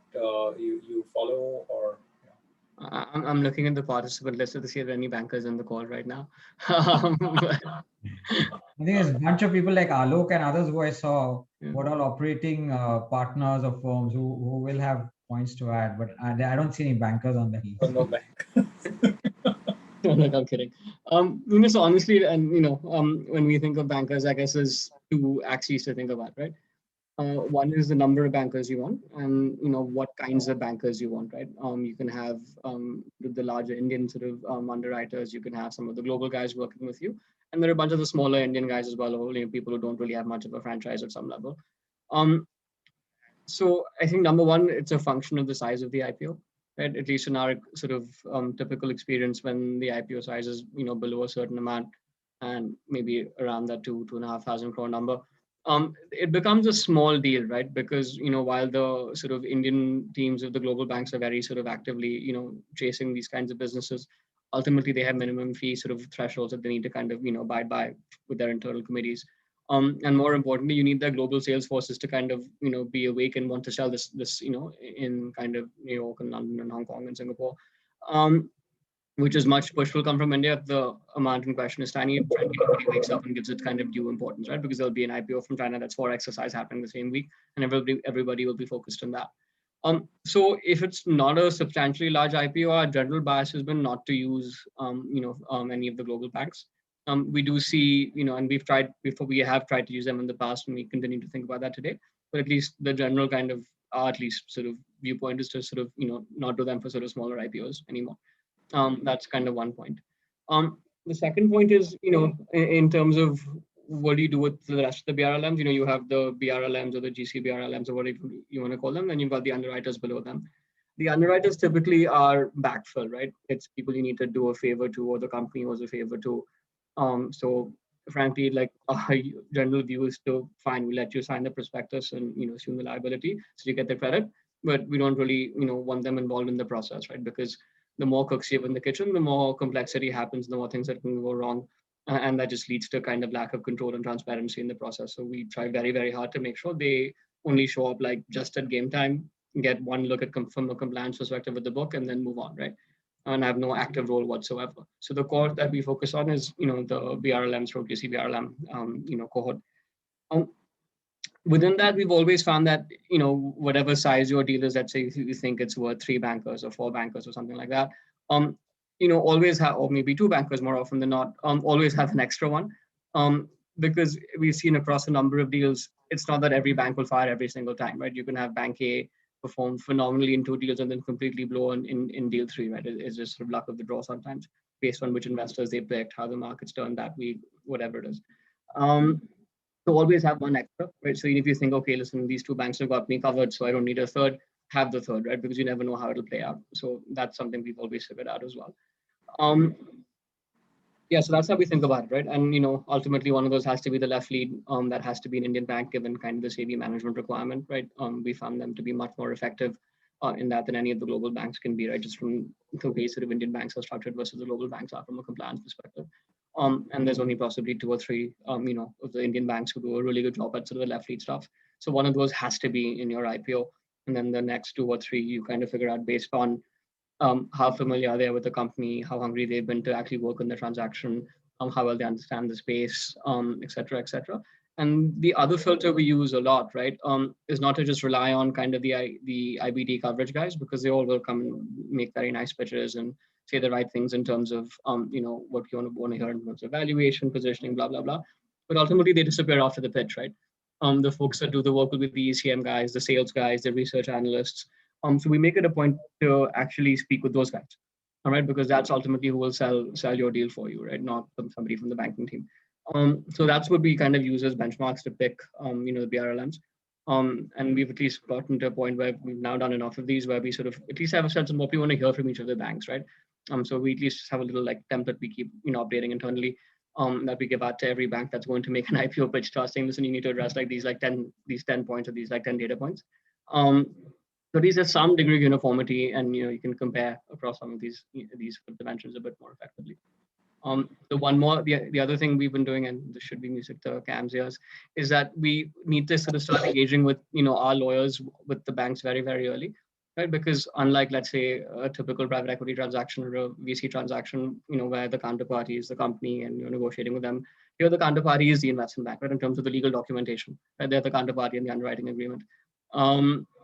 you follow? Or I'm looking at the participant list to see if there are any bankers on the call right now. I think there's a bunch of people like Alok and others who I saw, what all operating partners of firms who will have points to add, but I don't see any bankers on the list. No bank. I'm kidding. So honestly, and when we think of bankers, I guess there's two axes to think about, right? One is the number of bankers you want, and what kinds of bankers you want, right? You can have the larger Indian sort of underwriters. You can have some of the global guys working with you, and there are a bunch of the smaller Indian guys as well, or people who don't really have much of a franchise at some level. So I think number one, it's a function of the size of the IPO. Right, at least in our sort of typical experience, when the IPO size is below a certain amount, and maybe around that 2,500 crore number, it becomes a small deal, right? Because while the sort of Indian teams of the global banks are very sort of actively chasing these kinds of businesses, ultimately they have minimum fee sort of thresholds that they need to kind of abide by with their internal committees. And more importantly, you need the global sales forces to kind of be awake and want to sell this in kind of New York and London and Hong Kong and Singapore, which is much push will come from India. The amount in question is tiny. Frankly, nobody wakes up and gives it kind of due importance, right? Because there'll be an IPO from China that's for exercise happening the same week, and everybody will be focused on that. So if it's not a substantially large IPO, our general bias has been not to use any of the global banks. We do see, and we have tried to use them in the past, and we continue to think about that today. But at least the general kind of, at least sort of viewpoint is to sort of, not do them for sort of smaller IPOs anymore. That's kind of one point. The second point is, in terms of what do you do with the rest of the BRLMs? You have the BRLMs or the GC BRLMs or whatever you want to call them, and you've got the underwriters below them. The underwriters typically are backfill, right? It's people you need to do a favor to, or the company owes a favor to. So frankly, like our general view is to fine, we let you sign the prospectus and assume the liability, so you get the credit, but we don't really want them involved in the process, right? Because the more cooks you have in the kitchen, the more complexity happens, the more things that can go wrong, and that just leads to kind of lack of control and transparency in the process. So we try very, very hard to make sure they only show up like just at game time, get one look at from a compliance perspective with the book, and then move on, right? And have no active role whatsoever. So the core that we focus on is, the BRLM stroke GC BRLM, cohort. Within that, we've always found that, whatever size your deal is, let's say if you think it's worth 3 bankers or 4 bankers or something like that, always have, or maybe 2 bankers more often than not, always have an extra one. Because we've seen across a number of deals, it's not that every bank will fire every single time, right? You can have bank A perform phenomenally in 2 deals and then completely blow in deal 3, right? It's just sort of luck of the draw sometimes, based on which investors they picked, how the markets turn that week, whatever it is. So always have one extra, right? So if you think, okay, listen, these 2 banks have got me covered, so I don't need a third, have the third, right? Because you never know how it'll play out. So that's something we've always figured out as well. Yeah, so that's how we think about it, right? And ultimately one of those has to be the left lead. That has to be an Indian bank, given kind of the SEBI management requirement, right? We found them to be much more effective in that than any of the global banks can be, right? Just from the way sort of Indian banks are structured versus the global banks are from a compliance perspective. And there's only possibly 2 or 3, of the Indian banks who do a really good job at sort of the left lead stuff. So one of those has to be in your IPO, and then the next 2 or 3 you kind of figure out based on how familiar are they with the company, how hungry they've been to actually work on the transaction, how well they understand the space, et cetera, et cetera. And the other filter we use a lot, right, is not to just rely on kind of the IBD coverage guys, because they all will come and make very nice pitches and say the right things in terms of, what you want to hear in terms of valuation, positioning, blah, blah, blah. But ultimately they disappear after the pitch, right? The folks that do the work will be the ECM guys, the sales guys, the research analysts. So we make it a point to actually speak with those guys, all right? Because that's ultimately who will sell your deal for you, right? Not somebody from the banking team. So that's what we kind of use as benchmarks to pick, the BRLMs. And we've at least gotten to a point where we've now done enough of these where we sort of at least have a sense of what we want to hear from each of the banks, right? So we at least have a little like template we keep, updating internally, that we give out to every bank that's going to make an IPO pitch to us, saying, listen, you need to address like these 10 points or these like 10 data points. So these have some degree of uniformity, and you can compare across some of these dimensions a bit more effectively. The other thing we've been doing, and this should be music to Cam's ears, is that we need to sort of start engaging with our lawyers with the banks very, very early, right? Because unlike, let's say, a typical private equity transaction or a VC transaction, where the counterparty is the company and you're negotiating with them, here the counterparty is the investment bank, right? In terms of the legal documentation, right? They're the counterparty in the underwriting agreement.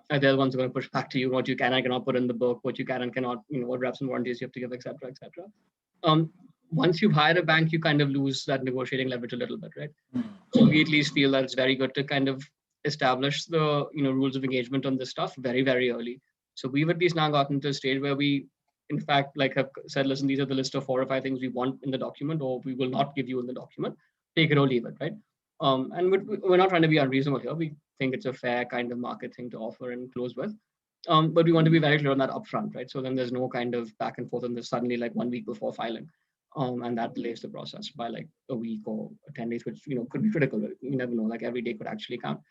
They're the ones who are going to push back to you what you can and cannot put in the book, what you can and cannot, what reps and warranties you have to give, et cetera, et cetera. Once you've hired a bank, you kind of lose that negotiating leverage a little bit, right? So we at least feel that it's very good to kind of establish the rules of engagement on this stuff very, very early. So we've at least now gotten to a stage where we, in fact, like have said, listen, these are the list of 4 or 5 things we want in the document, or we will not give you in the document. Take it or leave it, right? And we're not trying to be unreasonable here. We think it's a fair kind of market thing to offer and close with. But we want to be very clear on that upfront, right? So then there's no kind of back and forth, and there's suddenly like 1 week before filing. And that delays the process by like a week or 10 days, which could be critical. You never know, like every day could actually count.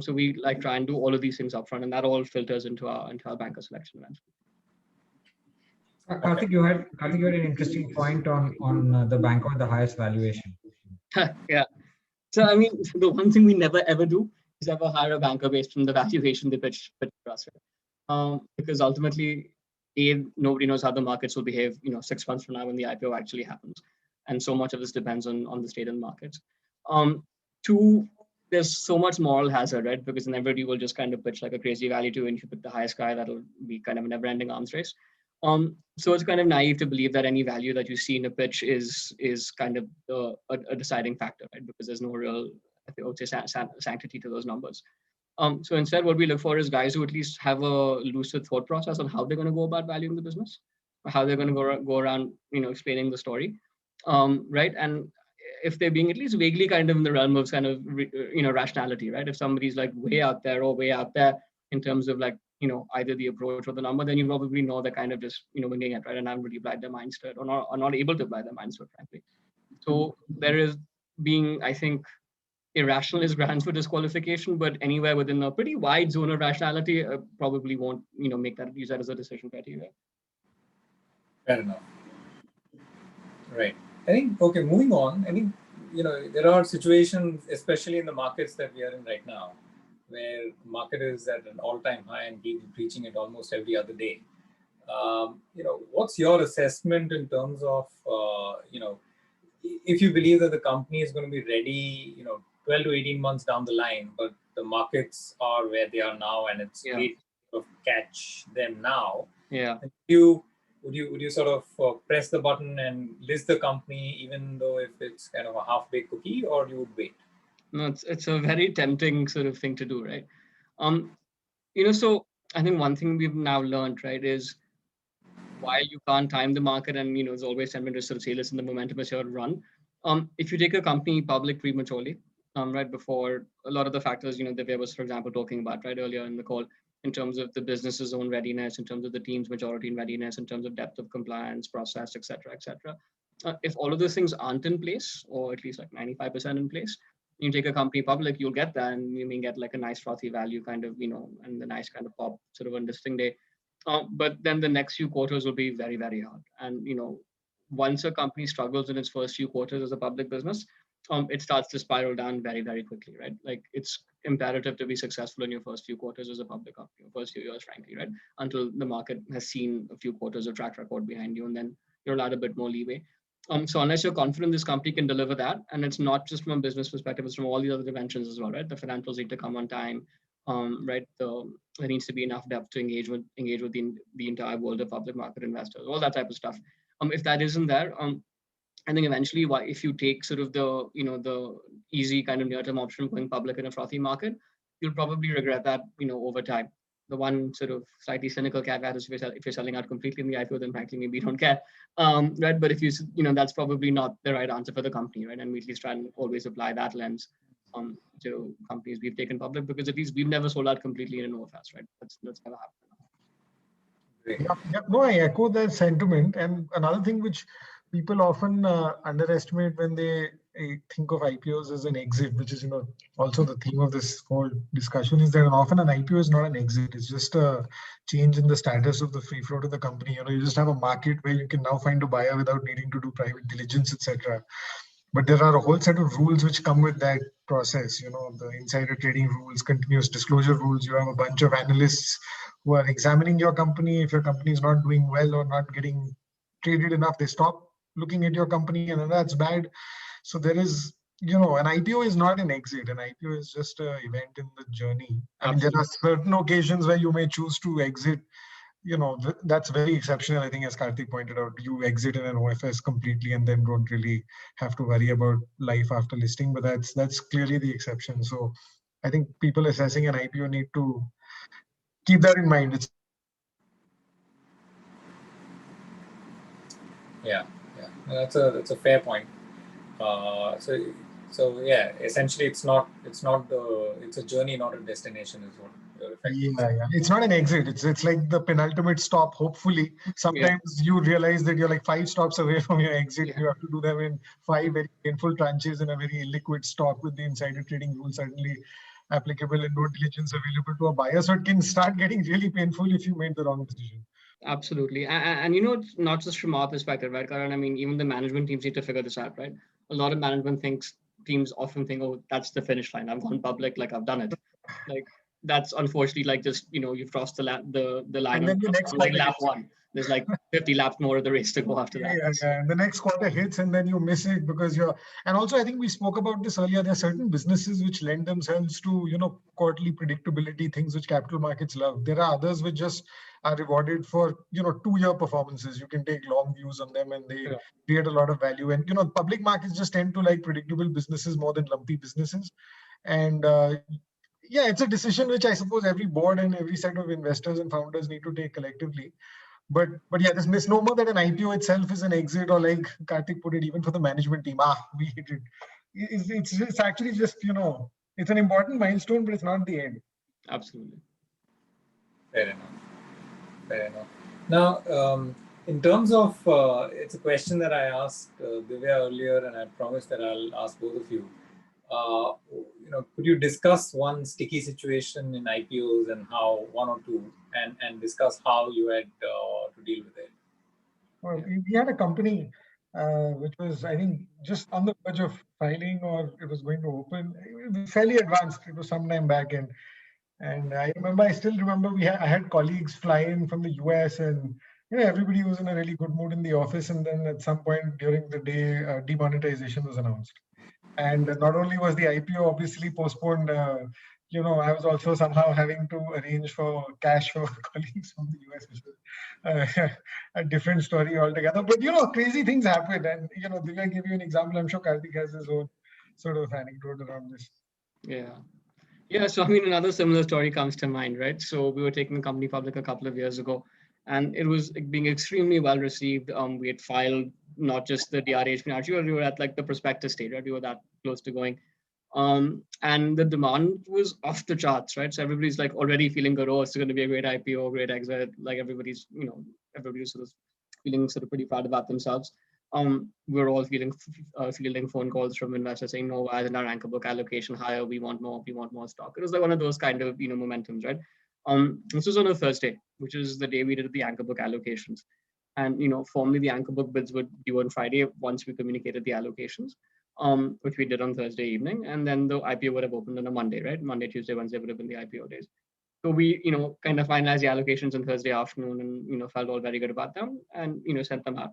So we like try and do all of these things upfront, and that all filters into our banker selection events. Karthik, you had an interesting point on the bank with the highest valuation. Yeah. So I mean, the one thing we never ever do is ever hire a banker based on the valuation they pitch for us, right? Because ultimately, nobody knows how the markets will behave, 6 months from now when the IPO actually happens, and so much of this depends on the state of the markets. 2, there's so much moral hazard, right? Because then everybody will just kind of pitch like a crazy value to, and if you pick the highest guy, that'll be kind of a never-ending arms race. So it's kind of naive to believe that any value that you see in a pitch is kind of a deciding factor, right? Because there's no real, I would say, sanctity to those numbers. So instead, what we look for is guys who at least have a lucid thought process on how they're going to go about valuing the business, or how they're going to go around, explaining the story, right? And if they're being at least vaguely kind of in the realm of kind of, rationality, right? If somebody's like way out there in terms of like, either the approach or the number, then you probably know they're kind of just, winging it, right? And haven't really applied their minds to it, or not able to apply their minds to it, frankly. So there is being, I think, irrational is grounds for disqualification, but anywhere within a pretty wide zone of rationality, probably won't, use that as a decision criteria. Fair enough. Right. I think, okay, moving on, I think, there are situations, especially in the markets that we are in right now, where the market is at an all-time high and people reaching it almost every other day. What's your assessment in terms of, if you believe that the company is going to be ready, 12 to 18 months down the line, but the markets are where they are now, and it's Yeah. great to catch them now. Yeah. Would you sort of press the button and list the company, even though if it's kind of a half-baked cookie, or you would wait? No, it's a very tempting sort of thing to do, right? So I think one thing we've now learned, right, is while you can't time the market, and there's always tempting to sort of say, listen, the momentum is here to run. If you take a company public prematurely, right before a lot of the factors, Divya was, for example, talking about right earlier in the call, in terms of the business's own readiness, in terms of the team's majority in readiness, in terms of depth of compliance, process, et cetera, et cetera. If all of those things aren't in place, or at least like 95% in place, you take a company public, you'll get that, and you may get like a nice frothy value kind of, and the nice kind of pop sort of on listing day. But then the next few quarters will be very, very hard. And once a company struggles in its first few quarters as a public business, it starts to spiral down very, very quickly, right? Like it's imperative to be successful in your first few quarters as a public company, first few years, frankly, right? Until the market has seen a few quarters of track record behind you, and then you're allowed a bit more leeway. So unless you're confident this company can deliver that, and it's not just from a business perspective, it's from all the other dimensions as well, right? The financials need to come on time, right? There needs to be enough depth to engage with the entire world of public market investors, all that type of stuff. If that isn't there, I think eventually, if you take sort of the easy kind of near-term option going public in a frothy market, you'll probably regret that over time. The one sort of slightly cynical caveat is if you're selling out completely in the IPO, then frankly maybe you don't care, right? But if that's probably not the right answer for the company, right? And we at least try and always apply that lens to companies we've taken public, because at least we've never sold out completely in an OFS, right? That's never happened. Yeah, no, I echo that sentiment. And another thing which people often underestimate when they think of IPOs as an exit, which is also the theme of this whole discussion, is that often an IPO is not an exit. It's just a change in the status of the free float of the company. You just have a market where you can now find a buyer without needing to do private diligence, etc. But there are a whole set of rules which come with that process. The insider trading rules, continuous disclosure rules. You have a bunch of analysts who are examining your company. If your company is not doing well or not getting traded enough, they stop looking at your company, and that's bad. So there is, an IPO is not an exit. An IPO is just an event in the journey. I mean, there are certain occasions where you may choose to exit. That's very exceptional. I think, as Karthik pointed out, you exit in an OFS completely and then don't really have to worry about life after listing. But that's clearly the exception. So I think people assessing an IPO need to keep that in mind. Yeah, that's a fair point. So yeah, essentially it's a journey, not a destination, is what you're effectively saying. Yeah. It's not an exit. It's like the penultimate stop. Hopefully, sometimes you realize that you're like 5 stops away from your exit. You have to do them in 5 very painful tranches in a very illiquid stock with the insider trading rule suddenly applicable and no diligence available to a buyer. So it can start getting really painful if you made the wrong decision. Absolutely. And it's not just from our perspective, right, Karan? I mean, even the management teams need to figure this out, right? A lot of management teams often think, oh, that's the finish line. I've gone public, like I've done it. Like that's unfortunately like just, you've crossed the line and then the next like lap 1. There's like 50 laps more of the race to go after that. Yeah. And the next quarter hits and then you miss it because and also I think we spoke about this earlier. There are certain businesses which lend themselves to, quarterly predictability, things which capital markets love. There are others which just are rewarded for, 2-year performances. You can take long views on them and they create a lot of value. And, public markets just tend to like predictable businesses more than lumpy businesses. And it's a decision which I suppose every board and every set of investors and founders need to take collectively. But this misnomer that an IPO itself is an exit, or like Karthik put it, even for the management team, we hit it. It's actually just, it's an important milestone, but it's not the end. Absolutely. Fair enough. Now, in terms of, it's a question that I asked Divya earlier, and I promised that I'll ask both of you. Could you discuss one sticky situation in IPOs and how one or two, and discuss how you had to deal with it? Well, we had a company which was, I think, just on the verge of filing, or it was going to open. It was fairly advanced. It was some time back, and I still remember I had colleagues fly in from the US, and everybody was in a really good mood in the office. And then at some point during the day, demonetization was announced. And not only was the IPO obviously postponed, I was also somehow having to arrange for cash for colleagues from the US, which was a different story altogether. But, crazy things happen. And, Divya gave you an example. I'm sure Karthik has his own sort of anecdote around this. Yeah. Yeah, so I mean, another similar story comes to mind, right? So we were taking the company public a couple of years ago, and it was being extremely well received. We had filed not just the DRH financial, we were at like the prospectus stage, right? We were that close to going. And the demand was off the charts, right? So everybody's like already feeling good. Oh, it's going to be a great IPO, great exit. Like everybody's sort of feeling sort of pretty proud about themselves. We're all fielding phone calls from investors saying, no, why isn't our anchor book allocation higher? We want more stock. It was like one of those kind of, momentums, right? This was on a Thursday, which is the day we did the anchor book allocations. And, formally the anchor book bids were due on Friday once we communicated the allocations, which we did on Thursday evening. And then the IPO would have opened on a Monday, right? Monday, Tuesday, Wednesday would have been the IPO days. So we, kind of finalized the allocations on Thursday afternoon and, felt all very good about them and, sent them out.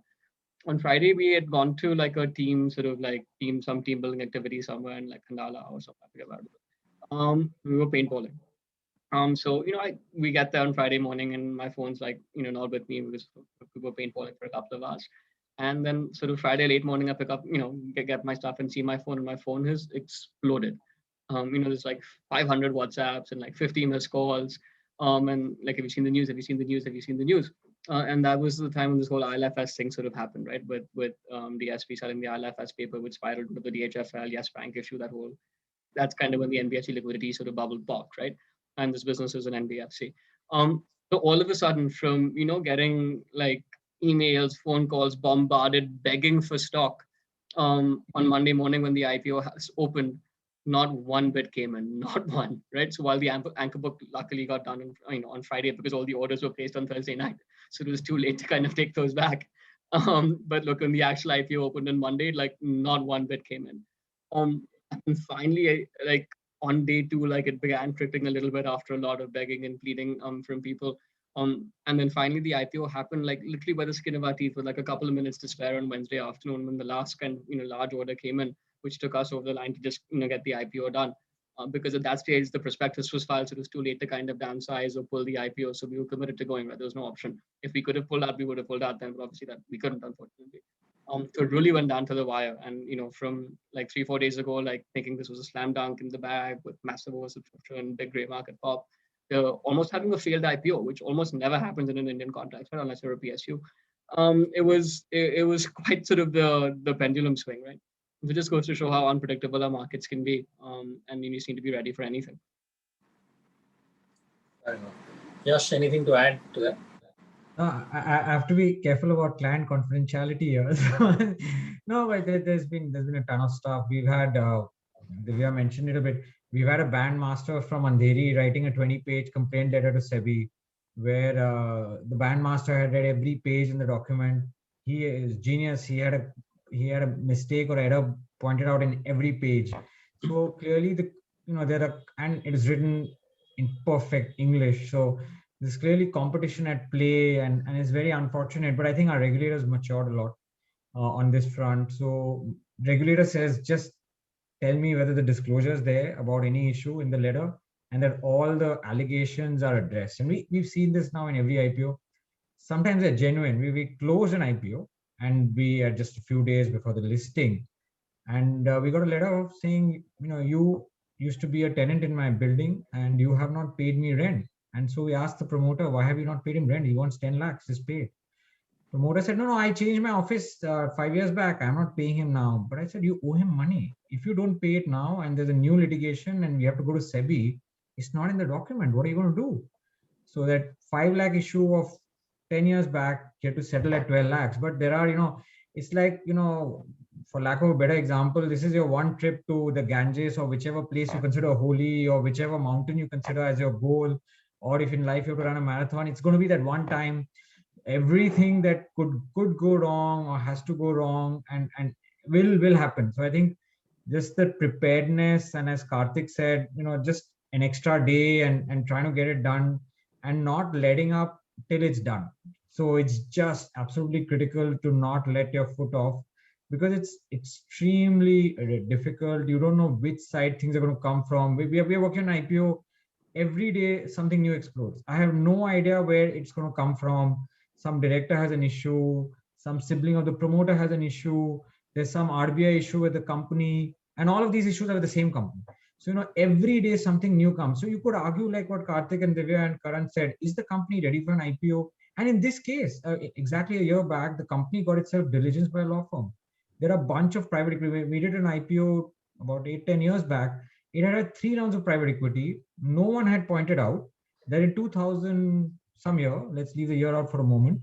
On Friday, we had gone to like a team, some team building activity somewhere in like Khandala or something. I forget about it. We were paintballing. So we get there on Friday morning, and my phone's like not with me because we were paintballing for a couple of hours. And then sort of Friday late morning, I pick up, get my stuff and see my phone, and my phone has exploded. There's like 500 WhatsApps and like 50 missed calls. And like, have you seen the news? Have you seen the news? Have you seen the news? And that was the time when this whole ILFS thing sort of happened, right? With the SP selling the ILFS paper, which spiraled into the DHFL, Yes Bank issue, that's kind of when the NBFC liquidity sort of bubble popped, right? And this business is an NBFC. So all of a sudden, from getting like emails, phone calls, bombarded, begging for stock, on Monday morning when the IPO has opened, not one bid came in, not one, right? So while the anchor book luckily got done on Friday because all the orders were placed on Thursday night, so it was too late to kind of take those back. But look, when the actual IPO opened on Monday, like not one bid came in. And finally, like on day two, like it began trickling a little bit after a lot of begging and pleading from people. And then finally the IPO happened like literally by the skin of our teeth with like a couple of minutes to spare on Wednesday afternoon when the last kind of large order came in, which took us over the line to just get the IPO done. Because at that stage the prospectus was filed, so it was too late to kind of downsize or pull the IPO. So we were committed to going, right? There was no option. If we could have pulled out, we would have pulled out then, but obviously that we couldn't, unfortunately. So it really went down to the wire. And from like 3-4 days ago, like thinking this was a slam dunk in the bag with massive oversubscription, big gray market pop, almost having a failed IPO, which almost never happens in an Indian context, right? Unless you're a PSU. It was quite sort of the pendulum swing, right? It just goes to show how unpredictable our markets can be, and you just need to be ready for anything. I don't know. Yash, anything to add to that? I have to be careful about client confidentiality here. No, but there's been a ton of stuff. We've had, Divya mentioned it a bit. We've had a bandmaster from Andheri writing a 20-page complaint letter to SEBI, where the bandmaster had read every page in the document. He is genius. He had a mistake or error pointed out in every page. So clearly, and it is written in perfect English. So there's clearly competition at play, and it's very unfortunate. But I think our regulators matured a lot on this front. So regulator says, just tell me whether the disclosure is there about any issue in the letter and that all the allegations are addressed. And we've seen this now in every IPO. Sometimes they're genuine. We closed an IPO and we are just a few days before the listing. And we got a letter saying, you used to be a tenant in my building and you have not paid me rent. And so we asked the promoter, why have you not paid him rent? He wants 10 lakhs, just pay. Promoter said, no, I changed my office 5 years back. I'm not paying him now. But I said, you owe him money. If you don't pay it now and there's a new litigation and we have to go to SEBI, it's not in the document. What are you going to do? So that 5 lakh issue of 10 years back, you have to settle at 12 lakhs. But there are, it's like, for lack of a better example, this is your one trip to the Ganges or whichever place you consider holy or whichever mountain you consider as your goal. Or if in life you have to run a marathon, it's going to be that one time. Everything that could go wrong or has to go wrong and will happen. So I think just the preparedness, and as Karthik said, just an extra day and trying to get it done and not letting up till it's done. So it's just absolutely critical to not let your foot off. because it's extremely difficult. You don't know which side things are going to come from. We are working on IPO. Every day something new explodes. I have no idea where it's going to come from. Some director has an issue, some sibling of the promoter has an issue, there's some RBI issue with the company, and all of these issues are with the same company. So, every day something new comes. So you could argue like what Karthik and Divya and Karan said, is the company ready for an IPO? And in this case, exactly a year back, the company got itself diligenced by a law firm. There are a bunch of private equity. We did an IPO about 8-10 years back. It had 3 rounds of private equity. No one had pointed out that in 2000 some year, let's leave the year out for a moment,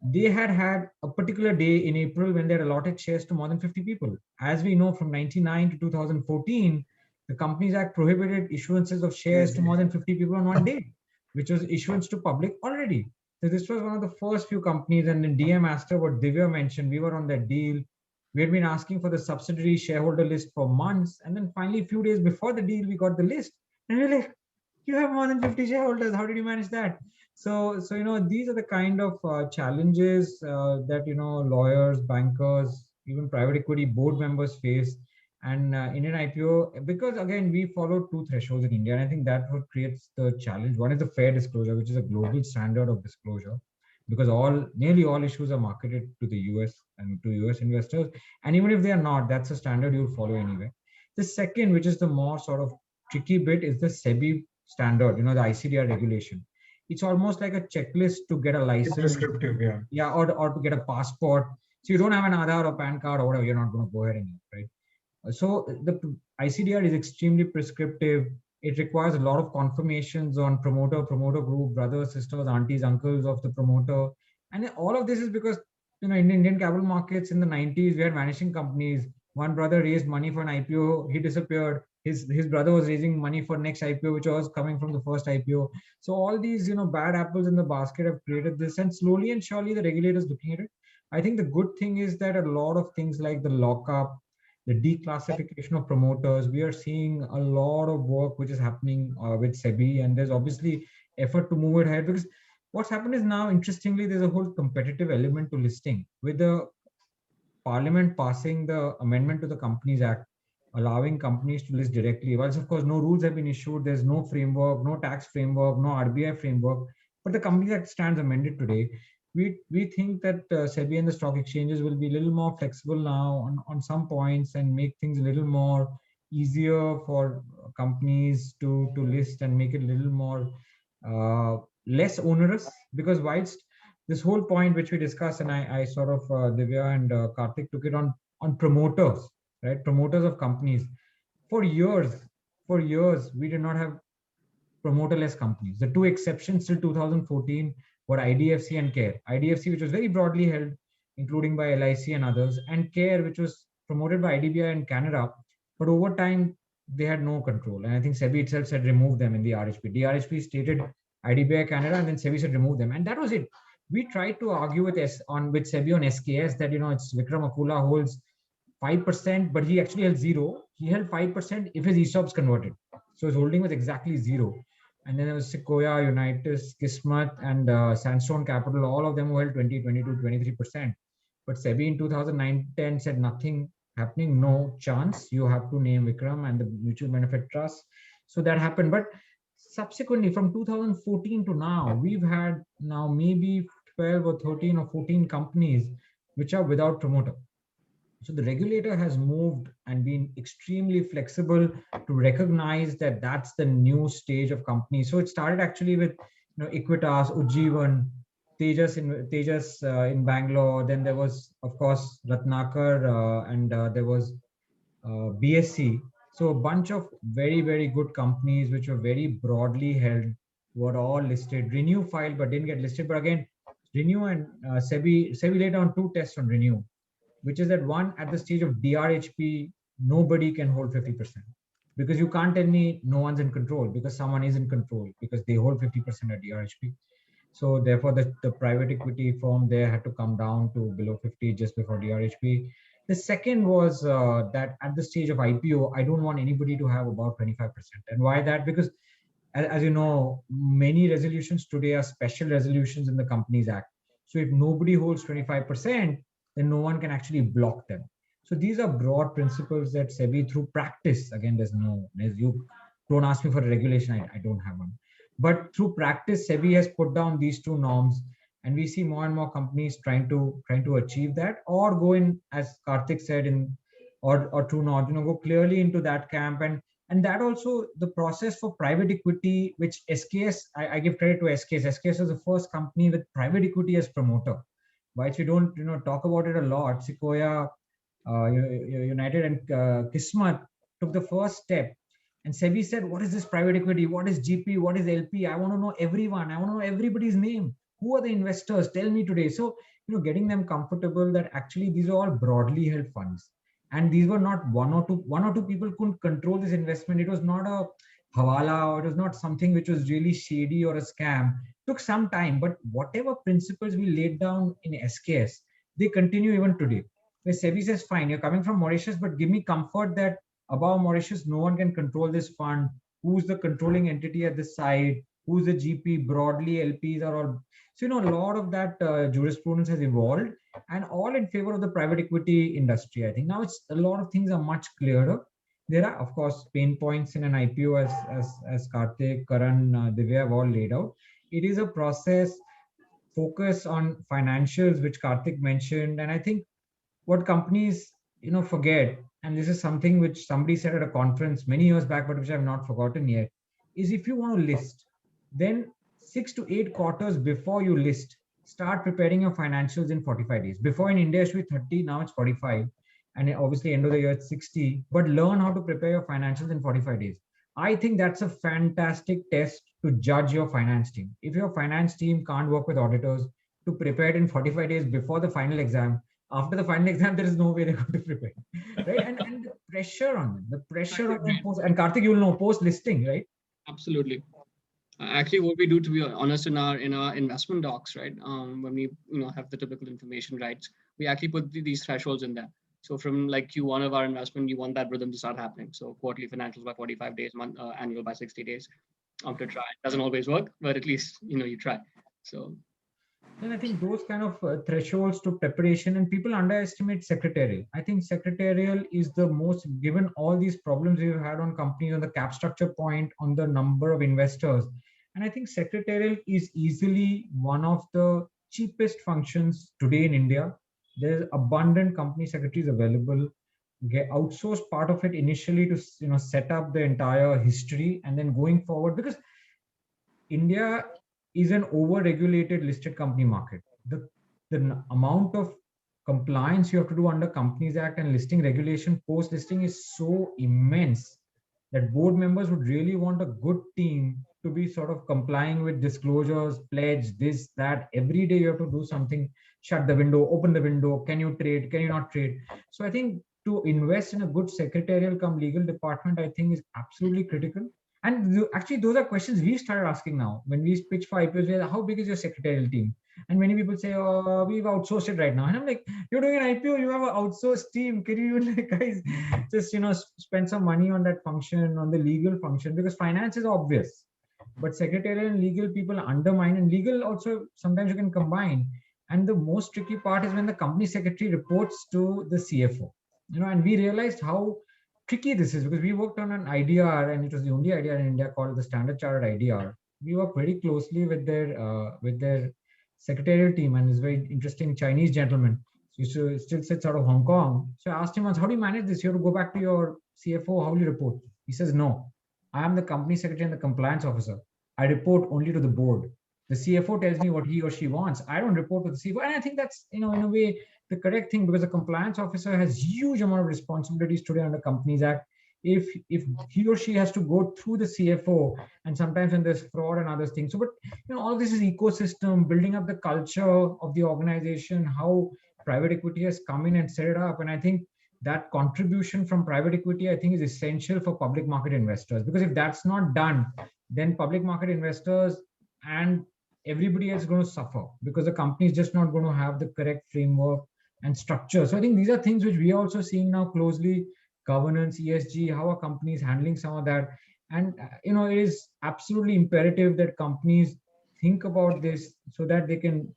they had a particular day in April when they had allotted shares to more than 50 people. As we know, from 99 to 2014, the Companies Act prohibited issuances of shares to more than 50 people on one day, which was issuance to public already. So this was one of the first few companies, and then DM Aster, what Divya mentioned, we were on that deal. We had been asking for the subsidiary shareholder list for months, and then finally, a few days before the deal, we got the list. And we're like, you have more than 50 shareholders. How did you manage that? So these are the kind of challenges that lawyers, bankers, even private equity board members face. And in an IPO, because again, we follow 2 thresholds in India, and I think that what creates the challenge. One is the fair disclosure, which is a global standard of disclosure, because nearly all issues are marketed to the US and to US investors. And even if they are not, that's a standard you'll follow anyway. The second, which is the more sort of tricky bit, is the SEBI standard, the ICDR regulation. It's almost like a checklist to get a license. Prescriptive, yeah. Yeah, or to get a passport. So you don't have an Aadhaar or PAN card or whatever, you're not going to go ahead and use, right? So the ICDR is extremely prescriptive. It requires a lot of confirmations on promoter group, brothers, sisters, aunties, uncles of the promoter. And all of this is because, in Indian capital markets in the 90s, we had vanishing companies. One brother raised money for an IPO, he disappeared. His brother was raising money for next IPO, which was coming from the first IPO. So all these, bad apples in the basket have created this, and slowly and surely the regulators looking at it. I think the good thing is that a lot of things like the lockup, the declassification of promoters, we are seeing a lot of work which is happening with SEBI, and there's obviously effort to move it ahead, because what's happened is now, interestingly, there's a whole competitive element to listing, with the Parliament passing the amendment to the Companies Act, allowing companies to list directly. Whilst of course no rules have been issued, there's no framework, no tax framework, no RBI framework, but the Companies Act stands amended today. We think that SEBI and the stock exchanges will be a little more flexible now on some points, and make things a little more easier for companies to list, and make it a little more less onerous. Because whilst this whole point which we discussed, and I sort of Divya and Karthik took it on promoters, right? Promoters of companies. For years, we did not have promoterless companies. The 2 exceptions till 2014 were IDFC and CARE. IDFC, which was very broadly held, including by LIC and others, and CARE, which was promoted by IDBI and Canada, but over time they had no control. And I think SEBI itself said remove them in the RHP. DRHP stated IDBI Canada, and then SEBI said remove them, and that was it. We tried to argue with SEBI on SKS that it's Vikram Akula holds 5%, but he actually held 0. He held 5% if his ESOPs converted. So his holding was exactly 0. And then there was Sequoia, Unitas, Kismet, and Sandstone Capital, all of them who held 20, 22, 23%. But SEBI in 2009-10 said nothing happening, no chance. You have to name Vikram and the Mutual Benefit Trust. So that happened. But subsequently, from 2014 to now, we've had now maybe 12 or 13 or 14 companies which are without promoter. So the regulator has moved and been extremely flexible to recognize that that's the new stage of companies. So it started actually with Equitas, Ujjivan, Tejas in Bangalore. Then there was, of course, Ratnakar, and there was BSC. So a bunch of very, very good companies which were very broadly held were all listed. Renew filed but didn't get listed. But again, Renew and SEBI laid down 2 tests on Renew, which is that one, at the stage of DRHP, nobody can hold 50%, because you can't tell me no one's in control, because someone is in control, because they hold 50% at DRHP. So therefore the private equity firm there had to come down to below 50 just before DRHP. The second was that at the stage of IPO, I don't want anybody to have about 25%. And why that? Because as you know, many resolutions today are special resolutions in the Companies Act. So if nobody holds 25%, then no one can actually block them. So these are broad principles that SEBI through practice, again, you don't ask me for a regulation, I don't have one. But through practice, SEBI has put down these two norms, and we see more and more companies trying to achieve that, or go in, as Karthik said, or True North, go clearly into that camp. And that also the process for private equity, which SKS, I give credit to SKS. SKS was the first company with private equity as promoter. Whilst we don't talk about it a lot, Sequoia, United, and Kismet took the first step. And SEBI said, what is this private equity? What is GP? What is LP? I want to know everyone. I want to know everybody's name. Who are the investors? Tell me today. So, getting them comfortable that actually these are all broadly held funds. And these were not one or two people couldn't control this investment. It was not a hawala, or it was not something which was really shady or a scam. It took some time, but whatever principles we laid down in SKS, they continue even today. Where SEBI says, fine, you're coming from Mauritius, but give me comfort that above Mauritius, no one can control this fund. Who's the controlling entity at the side? Who's the GP? Broadly, LPs are all. So, a lot of that jurisprudence has evolved, and all in favor of the private equity industry. I think now a lot of things are much clearer. There are, of course, pain points in an IPO, as Karthik, Karan, Divya have all laid out. It is a process, focus on financials, which Karthik mentioned, and I think what companies forget, and this is something which somebody said at a conference many years back, but which I've not forgotten yet, is if you want to list, then 6 to 8 quarters before you list, start preparing your financials in 45 days. Before in India, it should be 30, now it's 45. And obviously end of the year, it's 60, but learn how to prepare your financials in 45 days. I think that's a fantastic test to judge your finance team. If your finance team can't work with auditors to prepare it in 45 days before the final exam, after the final exam, there is no way they're going to prepare, right? And the pressure on them, post, and Karthik, you'll know, post listing, right? Absolutely. Actually, what we do, to be honest, in our investment docs, right, when we have the typical information rights, we actually put these thresholds in there. So from like Q1 of our investment, you want that rhythm to start happening. So quarterly financials by 45 days, annual by 60 days. To try. It doesn't always work, but at least you try. So. And I think those kind of thresholds to preparation, and people underestimate secretarial. I think secretarial is the most, given all these problems we've had on companies, on the cap structure point, on the number of investors. And I think secretarial is easily one of the cheapest functions today in India. There's abundant company secretaries available. Outsource part of it initially to set up the entire history, and then going forward, because India is an over-regulated listed company market. The amount of compliance you have to do under Companies Act and listing regulation post-listing is so immense that board members would really want a good team to be sort of complying with disclosures, pledge, this, that. Every day you have to do something, shut the window, open the window, can you trade, can you not trade? So I think to invest in a good secretarial come legal department, I think is absolutely critical. And actually, those are questions we started asking now. When we pitch for IPOs, how big is your secretarial team? And many people say, oh, we've outsourced it right now. And I'm like, you're doing an IPO, you have an outsourced team. Can you guys just, spend some money on that function, on the legal function? Because finance is obvious. But secretarial and legal people undermine, and legal also sometimes you can combine. And the most tricky part is when the company secretary reports to the CFO. And we realized how tricky this is, because we worked on an IDR, and it was the only IDR in India called the Standard Chartered IDR. We work very closely with their secretarial team, and this very interesting Chinese gentleman. He still sits out of Hong Kong. So I asked him once, how do you manage this? You have to go back to your CFO. How will you report? He says, no, I am the company secretary and the compliance officer. I report only to the board. The CFO tells me what he or she wants. I don't report to the CFO. And I think that's, in a way, the correct thing, because a compliance officer has huge amount of responsibilities today under Companies Act. If he or she has to go through the CFO, and sometimes when there's fraud and other things. So, but all of this is ecosystem, building up the culture of the organization, how private equity has come in and set it up. And I think that contribution from private equity, I think, is essential for public market investors, because if that's not done, then public market investors and everybody else is going to suffer, because the company is just not going to have the correct framework and structure. So I think these are things which we are also seeing now closely: governance, ESG, how are companies handling some of that. And it is absolutely imperative that companies think about this so that they can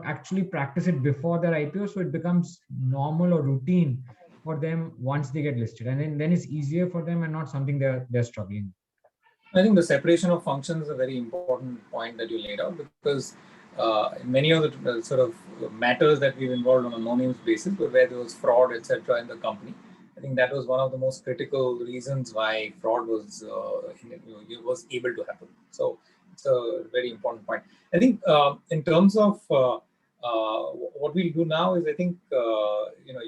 actually practice it before their IPO, so it becomes normal or routine for them once they get listed, and then it's easier for them and not something they're struggling. I think the separation of functions is a very important point that you laid out, because many of the sort of matters that we've involved on a no-names basis, but where there was fraud, etc., in the company, I think that was one of the most critical reasons why fraud was able to happen. So it's a very important point. I think in terms of what we'll do now is, I think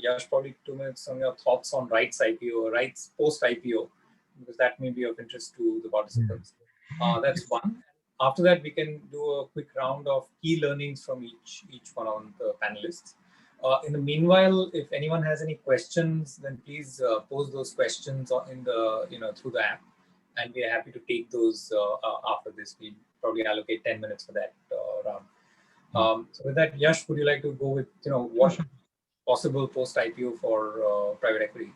Yash, probably 2 minutes on your thoughts on rights IPO, rights post IPO, because that may be of interest to the participants. That's one. After that, we can do a quick round of key learnings from each one of the panelists. In the meanwhile, if anyone has any questions, then please pose those questions in the through the app, and we are happy to take those after this. We probably allocate 10 minutes for that round. So with that, Yash, would you like to go with what possible post IPO for private equity?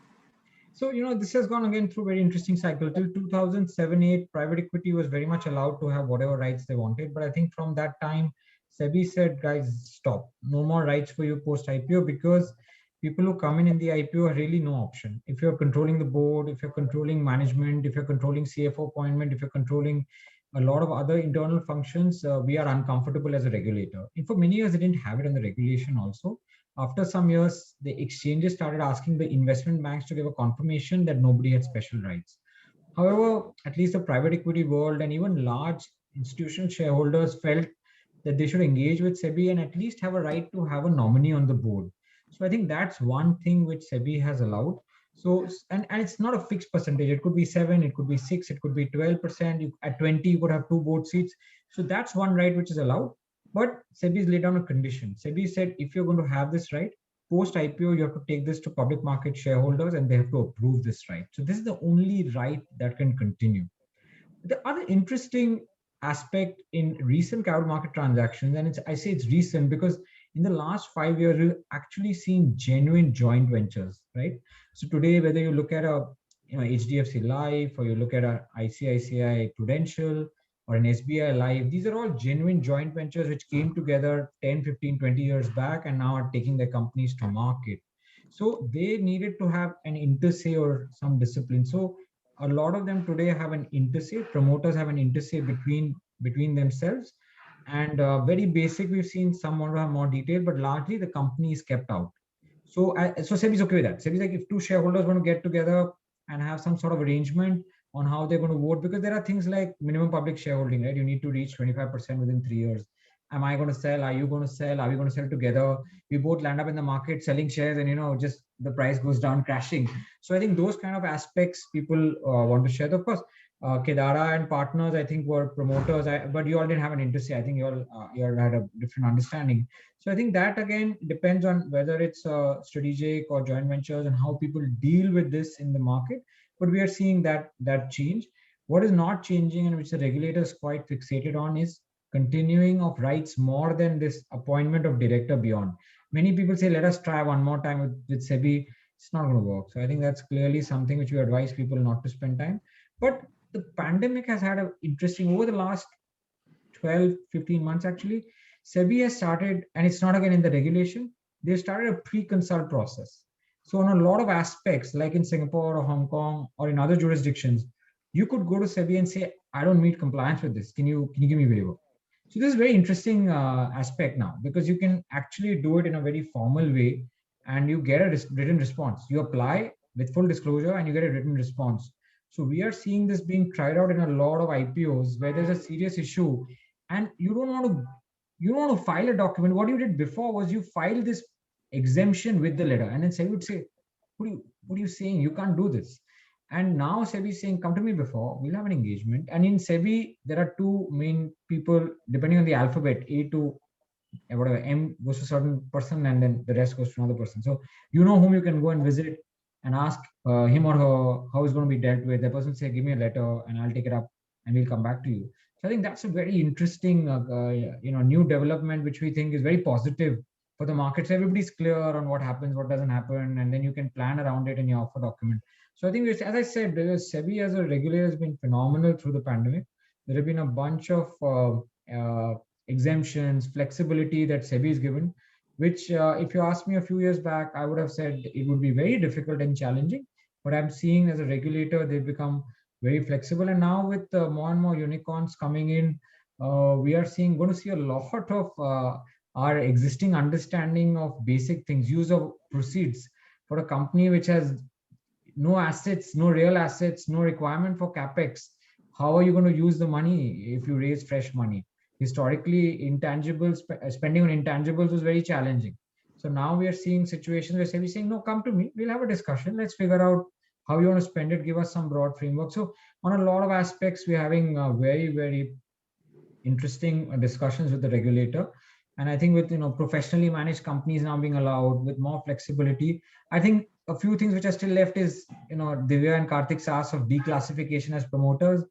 So, this has gone again through very interesting cycle. Till 2007-8, private equity was very much allowed to have whatever rights they wanted. But I think from that time, SEBI said, guys, stop. No more rights for you post IPO, because people who come in the IPO are really no option. If you're controlling the board, if you're controlling management, if you're controlling CFO appointment, if you're controlling a lot of other internal functions, we are uncomfortable as a regulator. And for many years, they didn't have it in the regulation also. After some years, the exchanges started asking the investment banks to give a confirmation that nobody had special rights. However, at least the private equity world and even large institutional shareholders felt that they should engage with SEBI and at least have a right to have a nominee on the board. So I think that's one thing which SEBI has allowed. So, and it's not a fixed percentage. It could be 7, it could be 6, it could be 12%. At 20, you could have 2 board seats. So that's one right which is allowed. But SEBI's laid down a condition. SEBI said, if you're going to have this right, post IPO, you have to take this to public market shareholders and they have to approve this right. So this is the only right that can continue. The other interesting aspect in recent capital market transactions, and I say it's recent because in the last 5 years, we've actually seen genuine joint ventures, right? So today, whether you look at a HDFC Life or you look at a ICICI Prudential or an SBI Life, these are all genuine joint ventures which came together 10, 15, 20 years back and now are taking their companies to market. So they needed to have an inter-say or some discipline. So a lot of them today have an inter-say, promoters have an inter-say between themselves. And very basic, we've seen some want to have more detail, but largely the company is kept out. So SEBI is okay with that. SEBI is like, if 2 shareholders want to get together and have some sort of arrangement on how they're going to vote, because there are things like minimum public shareholding, right? You need to reach 25% within 3 years. Am I going to sell? Are you going to sell? Are we going to sell together? We both land up in the market selling shares and, just the price goes down crashing. So I think those kind of aspects people want to share. Of course, Kedara and partners, I think, were promoters, but you all didn't have an interest. I think you all had a different understanding. So I think that again depends on whether it's strategic or joint ventures and how people deal with this in the market. But we are seeing that change. What is not changing and which the regulator is quite fixated on is continuing of rights more than this appointment of director beyond. Many people say, let us try one more time with SEBI. It's not going to work. So I think that's clearly something which we advise people not to spend time. But the pandemic has had an interesting, over the last 12, 15 months, actually, SEBI has started, and it's not again in the regulation, they started a pre-consult process. So on a lot of aspects, like in Singapore or Hong Kong or in other jurisdictions, you could go to SEBI and say, I don't meet compliance with this. Can you give me a waiver? So this is a very interesting aspect now, because you can actually do it in a very formal way and you get a written response. You apply with full disclosure and you get a written response. So we are seeing this being tried out in a lot of IPOs where there's a serious issue and you don't want to file a document. What you did before was you filed this exemption with the letter, and then SEBI would say, what are you saying? You can't do this. And now SEBI is saying, come to me before, we'll have an engagement. And in SEBI, there are 2 main people, depending on the alphabet, A to whatever, M goes to a certain person and then the rest goes to another person. So you know whom you can go and visit and ask him or her how it's going to be dealt with. The person say, give me a letter and I'll take it up and we'll come back to you. So I think that's a very interesting, new development, which we think is very positive for the markets. Everybody's clear on what happens, what doesn't happen, and then you can plan around it in your offer document. So I think, as I said, SEBI as a regulator has been phenomenal through the pandemic. There have been a bunch of exemptions, flexibility that SEBI is given, which if you asked me a few years back, I would have said it would be very difficult and challenging. But I'm seeing as a regulator, they've become very flexible. And now with more and more unicorns coming in, we are going to see a lot of our existing understanding of basic things, use of proceeds for a company which has no assets, no real assets, no requirement for capex. How are you going to use the money if you raise fresh money? Historically, intangibles, spending on intangibles was very challenging. So now we are seeing situations where SEBI is saying, no, come to me, we'll have a discussion. Let's figure out how you want to spend it, give us some broad framework. So on a lot of aspects, we're having very, very interesting discussions with the regulator. And I think with professionally managed companies now being allowed with more flexibility, I think a few things which are still left is Divya and Karthik's ask of declassification as promoters.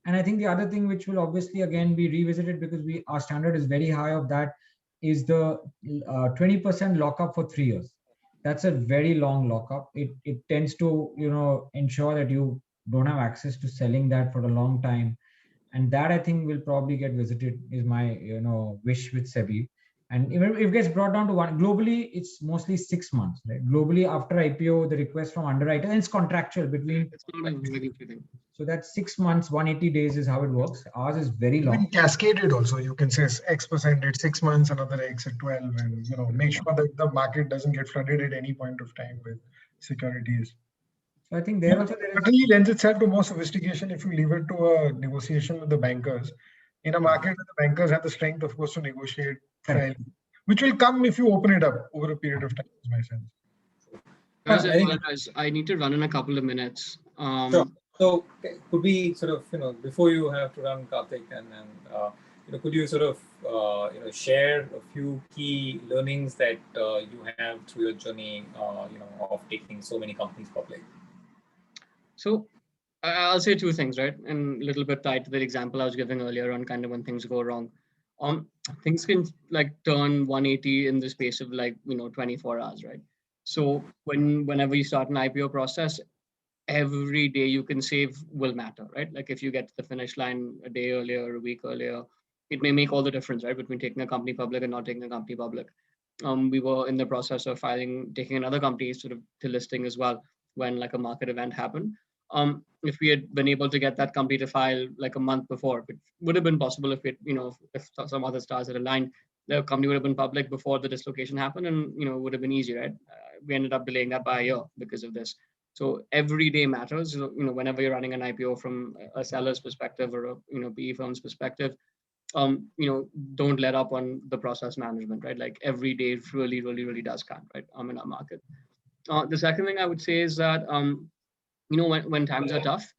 And I think the other thing which will obviously again be revisited, because our standard is very high of that, is the 20% lockup for 3 years. That's a very long lockup. It tends to ensure that you don't have access to selling that for a long time. And that I think will probably get visited, is my wish with SEBI. And even if it gets brought down to one, globally it's mostly 6 months, right? Globally after IPO, the request from underwriter, and it's contractual between. So that's 6 months, 180 days is how it works. Ours is very long. Cascaded also, you can say X% at 6 months, another X at 12, and make sure that the market doesn't get flooded at any point of time with securities. So I think there certainly lends itself to more sophistication if you leave it to a negotiation with the bankers. In a market where the bankers have the strength, of course, to negotiate fairly, which will come if you open it up over a period of time, is my sense. I need to run in a couple of minutes. Sure. So could we sort of, before you have to run, Karthik, and could you sort of, share a few key learnings that you have through your journey, of taking so many companies public? So I'll say two things, right? And a little bit tied to the example I was giving earlier on kind of when things go wrong. Things can turn 180 in the space of 24 hours, right? So whenever you start an IPO process, every day you can save will matter, right? Like if you get to the finish line a day earlier or a week earlier, it may make all the difference, right? Between taking a company public and not taking a company public. We were in the process of taking another company sort of to listing as well when a market event happened. If we had been able to get that company to file a month before, it would have been possible if if some other stars had aligned, the company would have been public before the dislocation happened, and it would have been easy, right? We ended up delaying that by a year because of this. So every day matters. Whenever you're running an IPO from a seller's perspective or a PE firm's perspective, don't let up on the process management, right? Every day really, really, really does count, right? In our market. The second thing I would say is that when times are tough,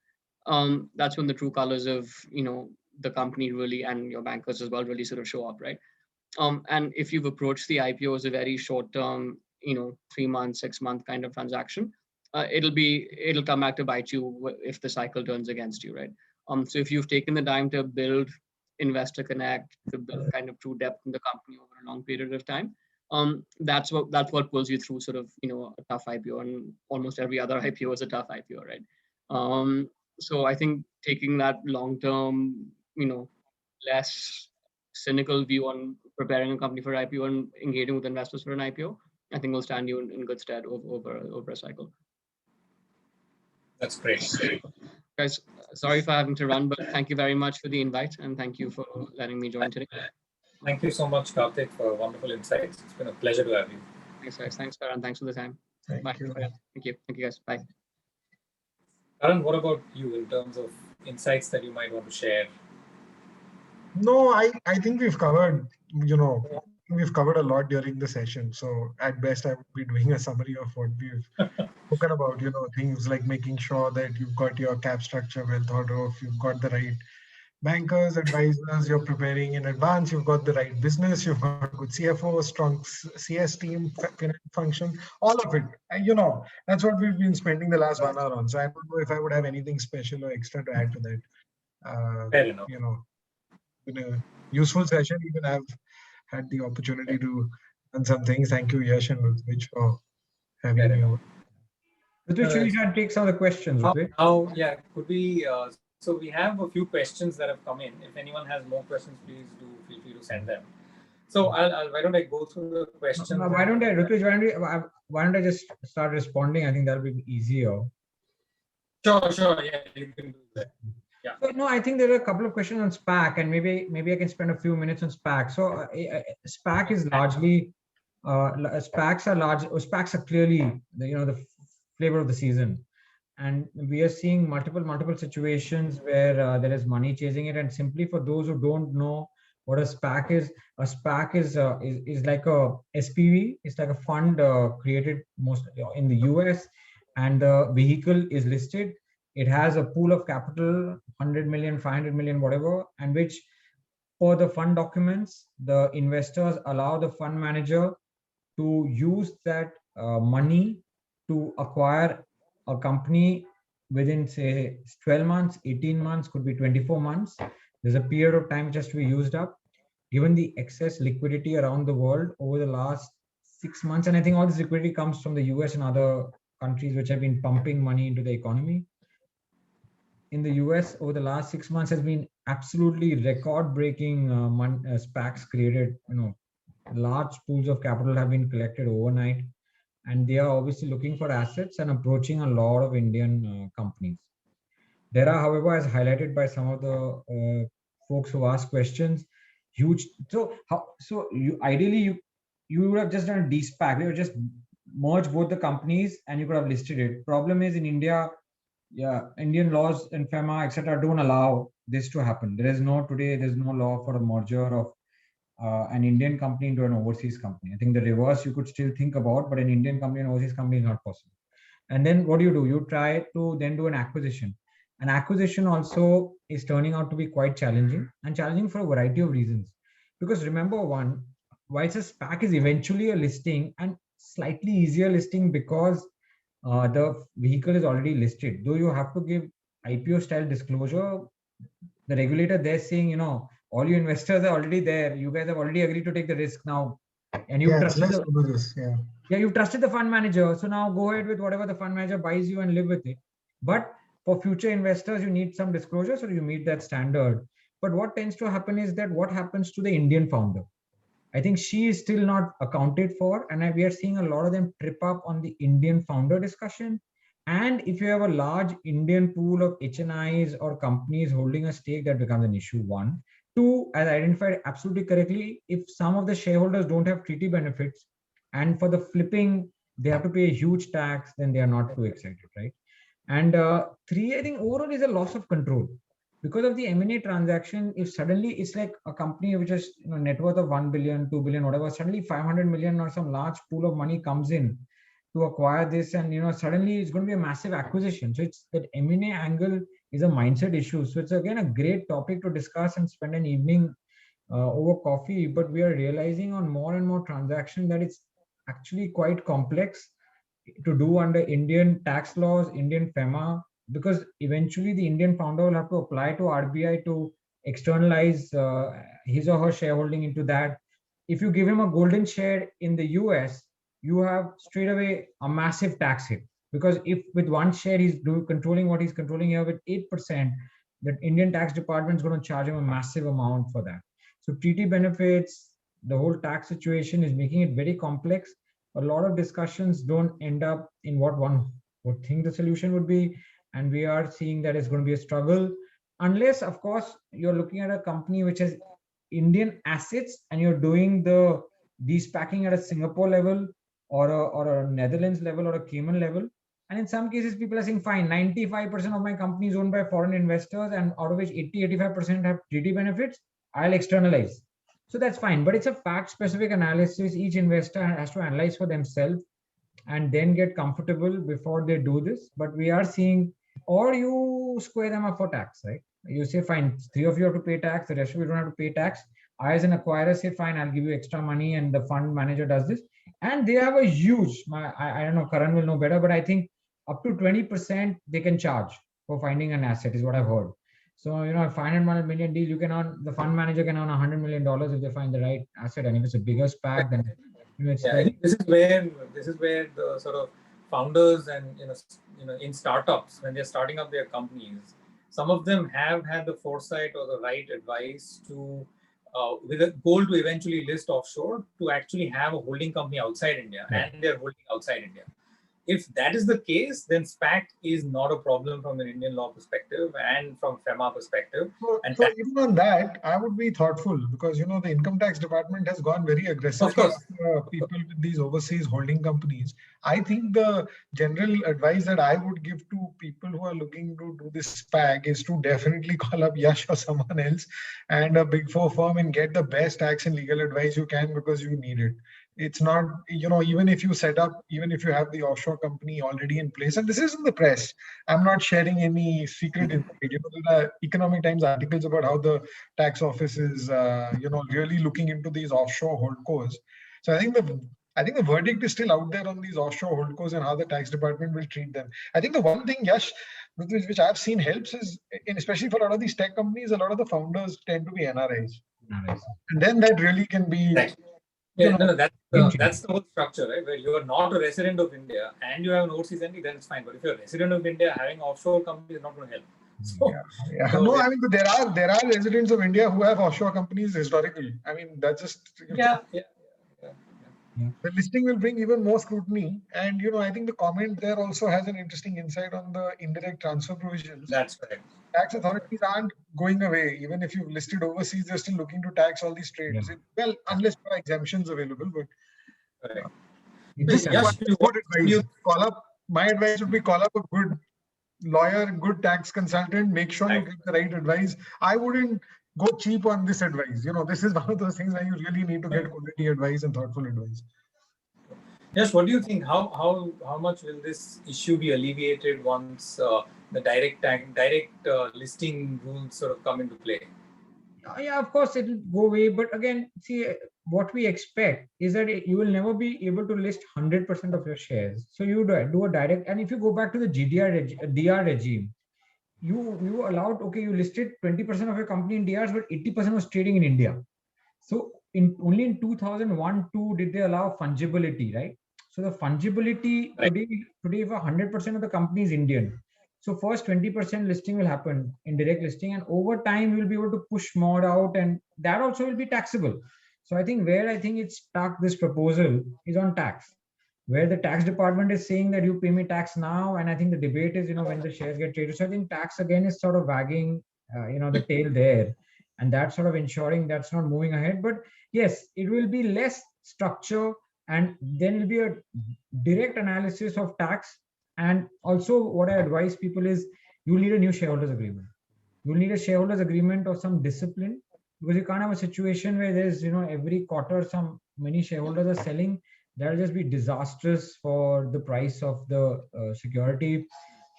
that's when the true colors of the company really, and your bankers as well, really sort of show up, right? And if you've approached the IPO as a very short term, 3 months, 6 month kind of transaction, it'll come back to bite you if the cycle turns against you, right? So if you've taken the time to build investor connect, to build kind of true depth in the company over a long period of time, that's what pulls you through sort of a tough IPO, and almost every other IPO is a tough IPO, right? So I think taking that long term, less cynical view on preparing a company for IPO and engaging with investors for an IPO, I think will stand you in good stead over a cycle. That's great. Guys, sorry for having to run, but thank you very much for the invite, and thank you for letting me join today. Thank you so much, Karthik, for wonderful insights. It's been a pleasure to have you. Thanks, guys. Thanks, Karan. Thanks for the time. Thank you. Thank you. Thank you, guys. Bye. Karan, what about you in terms of insights that you might want to share? No, I think we've covered, we've covered a lot during the session. So at best, I would be doing a summary of what we've spoken about, things like making sure that you've got your cap structure well thought of, you've got the right bankers, advisors, you're preparing in advance, you've got the right business, you've got a good CFO, strong CS team, finance function, all of it. That's what we've been spending the last 1 hour on. So I don't know if I would have anything special or extra to add to that. Fair enough. In a useful session, even I've had the opportunity to learn some things. Thank you, Yash and Rutvij, for having me over. Rutvij, should we try and take some of the questions, Rutvij? Yeah, could we So we have a few questions that have come in. If anyone has more questions, please do feel free to send them. So why don't I go through the questions? Why don't I, Rutuj, why don't I just start responding? I think that'll be easier. Sure, yeah, you can do that. Yeah. So, no, I think there are a couple of questions on SPAC, and maybe I can spend a few minutes on SPAC. So SPAC is largely SPACs are clearly the flavor of the season, and we are seeing multiple situations where there is money chasing it. And simply for those who don't know what a SPAC is like a SPV. It's like a fund created most in the US, and the vehicle is listed. It has a pool of capital, 100 million, 500 million, whatever, and which for the fund documents, the investors allow the fund manager to use that money to acquire a company within, say, 12 months, 18 months, could be 24 months. There's a period of time which has to be used up. Given the excess liquidity around the world over the last 6 months, and I think all this liquidity comes from the US and other countries which have been pumping money into the economy. In the US over the last 6 months has been absolutely record-breaking SPACs created. Large pools of capital have been collected overnight, and they are obviously looking for assets and approaching a lot of Indian companies. There are, however, as highlighted by some of the folks who asked questions, huge. So ideally you would have just done a de-SPAC. You would just merge both the companies and you could have listed it. Problem is in India, Indian laws and FEMA, etc., don't allow this to happen. There's no law for a merger of an Indian company into an overseas company. I think the reverse you could still think about, but an Indian company and overseas company is not possible. And then what do? You try to then do an acquisition. An acquisition also is turning out to be quite challenging, and challenging for a variety of reasons. Because remember one, whilst a SPAC is eventually a listing and slightly easier listing because the vehicle is already listed, though you have to give IPO style disclosure. The regulator there saying, all you investors are already there. You guys have already agreed to take the risk now, and you've trusted you've trusted the fund manager. So now go ahead with whatever the fund manager buys you and live with it. But for future investors, you need some disclosure, so you meet that standard. But what tends to happen is that what happens to the Indian founder? I think she is still not accounted for, and we are seeing a lot of them trip up on the Indian founder discussion. And if you have a large Indian pool of HNIs or companies holding a stake, that becomes an issue. One. Two, as identified absolutely correctly, if some of the shareholders don't have treaty benefits, and for the flipping, they have to pay a huge tax, then they are not too excited, right? And three, I think overall is a loss of control. Because of the M&A transaction, if suddenly it's like a company which has net worth of 1 billion, 2 billion, whatever, suddenly 500 million or some large pool of money comes in to acquire this, and suddenly it's going to be a massive acquisition. So it's that M&A angle is a mindset issue. So it's again a great topic to discuss and spend an evening over coffee. But we are realizing on more and more transactions that it's actually quite complex to do under Indian tax laws, Indian FEMA, because eventually the Indian founder will have to apply to RBI to externalize his or her shareholding into that. If you give him a golden share in the US, you have straight away a massive tax hit. Because if with one share he's controlling what he's controlling here with 8%, the Indian tax department is going to charge him a massive amount for that. So treaty benefits, the whole tax situation is making it very complex. A lot of discussions don't end up in what one would think the solution would be. And we are seeing that it's going to be a struggle, unless, of course, you're looking at a company which has Indian assets and you're doing the de-SPACing at a Singapore level or a Netherlands level or a Cayman level. And in some cases, people are saying, fine, 95% of my company is owned by foreign investors, and out of which 80-85% have treaty benefits, I'll externalize. So that's fine, but it's a fact-specific analysis. Each investor has to analyze for themselves and then get comfortable before they do this. But we are seeing, or you square them up for tax, right? You say, fine, 3 of you have to pay tax, the rest of you don't have to pay tax. I, as an acquirer, say, fine, I'll give you extra money, and the fund manager does this. And they have a huge, I don't know, Karan will know better, but I think up to 20% they can charge for finding an asset, is what I've heard. So, a 500 million deal, the fund manager can earn $100 million if they find the right asset. And if it's a bigger SPAC, then it's I think this is where the sort of founders and in startups, when they're starting up their companies, some of them have had the foresight or the right advice to, with a goal to eventually list offshore, to actually have a holding company outside India, and they're holding outside India. If that is the case, then SPAC is not a problem from an Indian law perspective and from FEMA perspective. And So even on that, I would be thoughtful because the income tax department has gone very aggressively after people with these overseas holding companies. I think the general advice that I would give to people who are looking to do this SPAC is to definitely call up Yash or someone else and a Big Four firm and get the best tax and legal advice you can because you need it. It's not, even if you set up, even if you have the offshore company already in place, and this is in the press, I'm not sharing any secret insight. There are Economic Times articles about how the tax office is, really looking into these offshore holdcos. So I think the verdict is still out there on these offshore holdcos and how the tax department will treat them. I think the one thing, Yash, which I've seen helps is, especially for a lot of these tech companies, a lot of the founders tend to be NRIs. And then that really can be... Yeah, that's the whole structure, right? Where you are not a resident of India and you have an overseas entity, then it's fine. But if you're a resident of India, having offshore companies is not going to help. I mean, but there are residents of India who have offshore companies historically. I mean, that's just... The listing will bring even more scrutiny. And, I think the comment there also has an interesting insight on the indirect transfer provisions. That's correct. Tax authorities aren't going away. Even if you've listed overseas, they're still looking to tax all these trades. Well, unless there are exemptions available. But my advice would be call up a good lawyer, good tax consultant, make sure you get the right advice. I wouldn't go cheap on this advice. This is one of those things where you really need to get quality advice and thoughtful advice. Yes, what do you think? How much will this issue be alleviated once the direct listing rules sort of come into play? Yeah, of course it will go away. But again, see, what we expect is that you will never be able to list 100% of your shares. So you do a direct, and if you go back to the DR regime, you allowed, okay, you listed 20% of your company in DRs, but 80% was trading in India. So only in 2001-2 did they allow fungibility, right? So the fungibility today, if 100% of the company is Indian, so first 20% listing will happen in direct listing, and over time we'll be able to push more out, and that also will be taxable. So I think it's stuck, this proposal is on tax, where the tax department is saying that you pay me tax now, and I think the debate is when the shares get traded. So I think tax again is sort of wagging the tail there, and that's sort of ensuring that's not moving ahead. But yes, it will be less structure, and then will be a direct analysis of tax. And also what I advise people is you need a new shareholders agreement. You'll need a shareholders agreement of some discipline, because you can't have a situation where there's every quarter many shareholders are selling. That'll just be disastrous for the price of the security.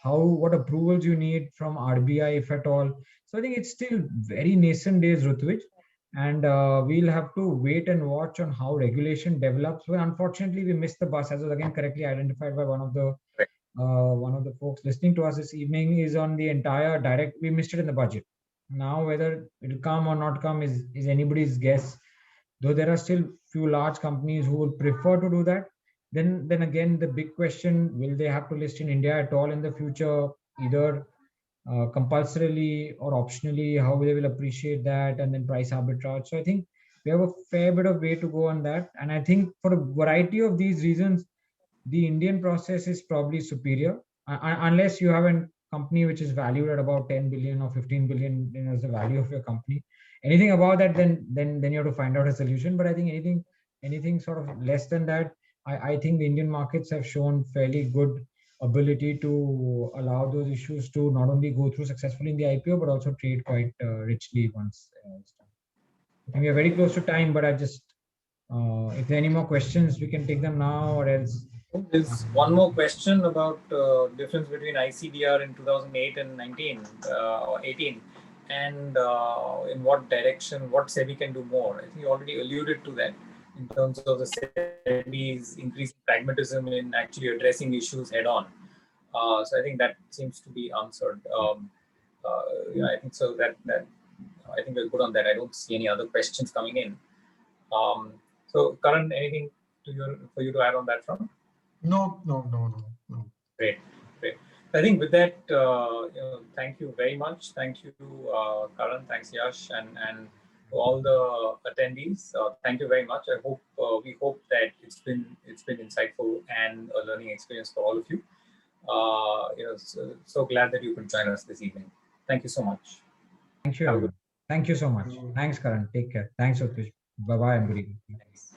What approvals you need from RBI, if at all. So I think it's still very nascent days, Rutvij, and we'll have to wait and watch on how regulation develops. Well, unfortunately, we missed the bus, as was again correctly identified by one of the folks listening to us this evening, is on the entire direct. We missed it in the budget. Now, whether it'll come or not come is anybody's guess. Though there are still few large companies who would prefer to do that. Then again, the big question: will they have to list in India at all in the future, either compulsorily or optionally? How they will appreciate that, and then price arbitrage. So I think we have a fair bit of way to go on that. And I think for a variety of these reasons, the Indian process is probably superior, unless you have a company which is valued at about 10 billion or 15 billion as the value of your company. Anything above that, then you have to find out a solution. But I think anything sort of less than that, I think the Indian markets have shown fairly good ability to allow those issues to not only go through successfully in the IPO, but also trade quite richly once it's done. I think we are very close to time, but if there are any more questions, we can take them now, or else. There's one more question about difference between ICDR in 2008 and 19 or 18, and in what direction, what SEBI can do more. I think you already alluded to that in terms of the SEBI's increased pragmatism in actually addressing issues head on. So I think that seems to be answered. I think so. That I think we're good on that. I don't see any other questions coming in. So Karan, anything for you to add on that front? No. Great. I think with that, thank you very much. Thank you, Karan. Thanks, Yash, and all the attendees. Thank you very much. I hope we hope that it's been insightful and a learning experience for all of you. So glad that you could join us this evening. Thank you so much. Thank you, everyone. Thank you so much. Thanks, Karan. Take care. Thanks, Utkarsh. Bye-bye and good evening. Thanks.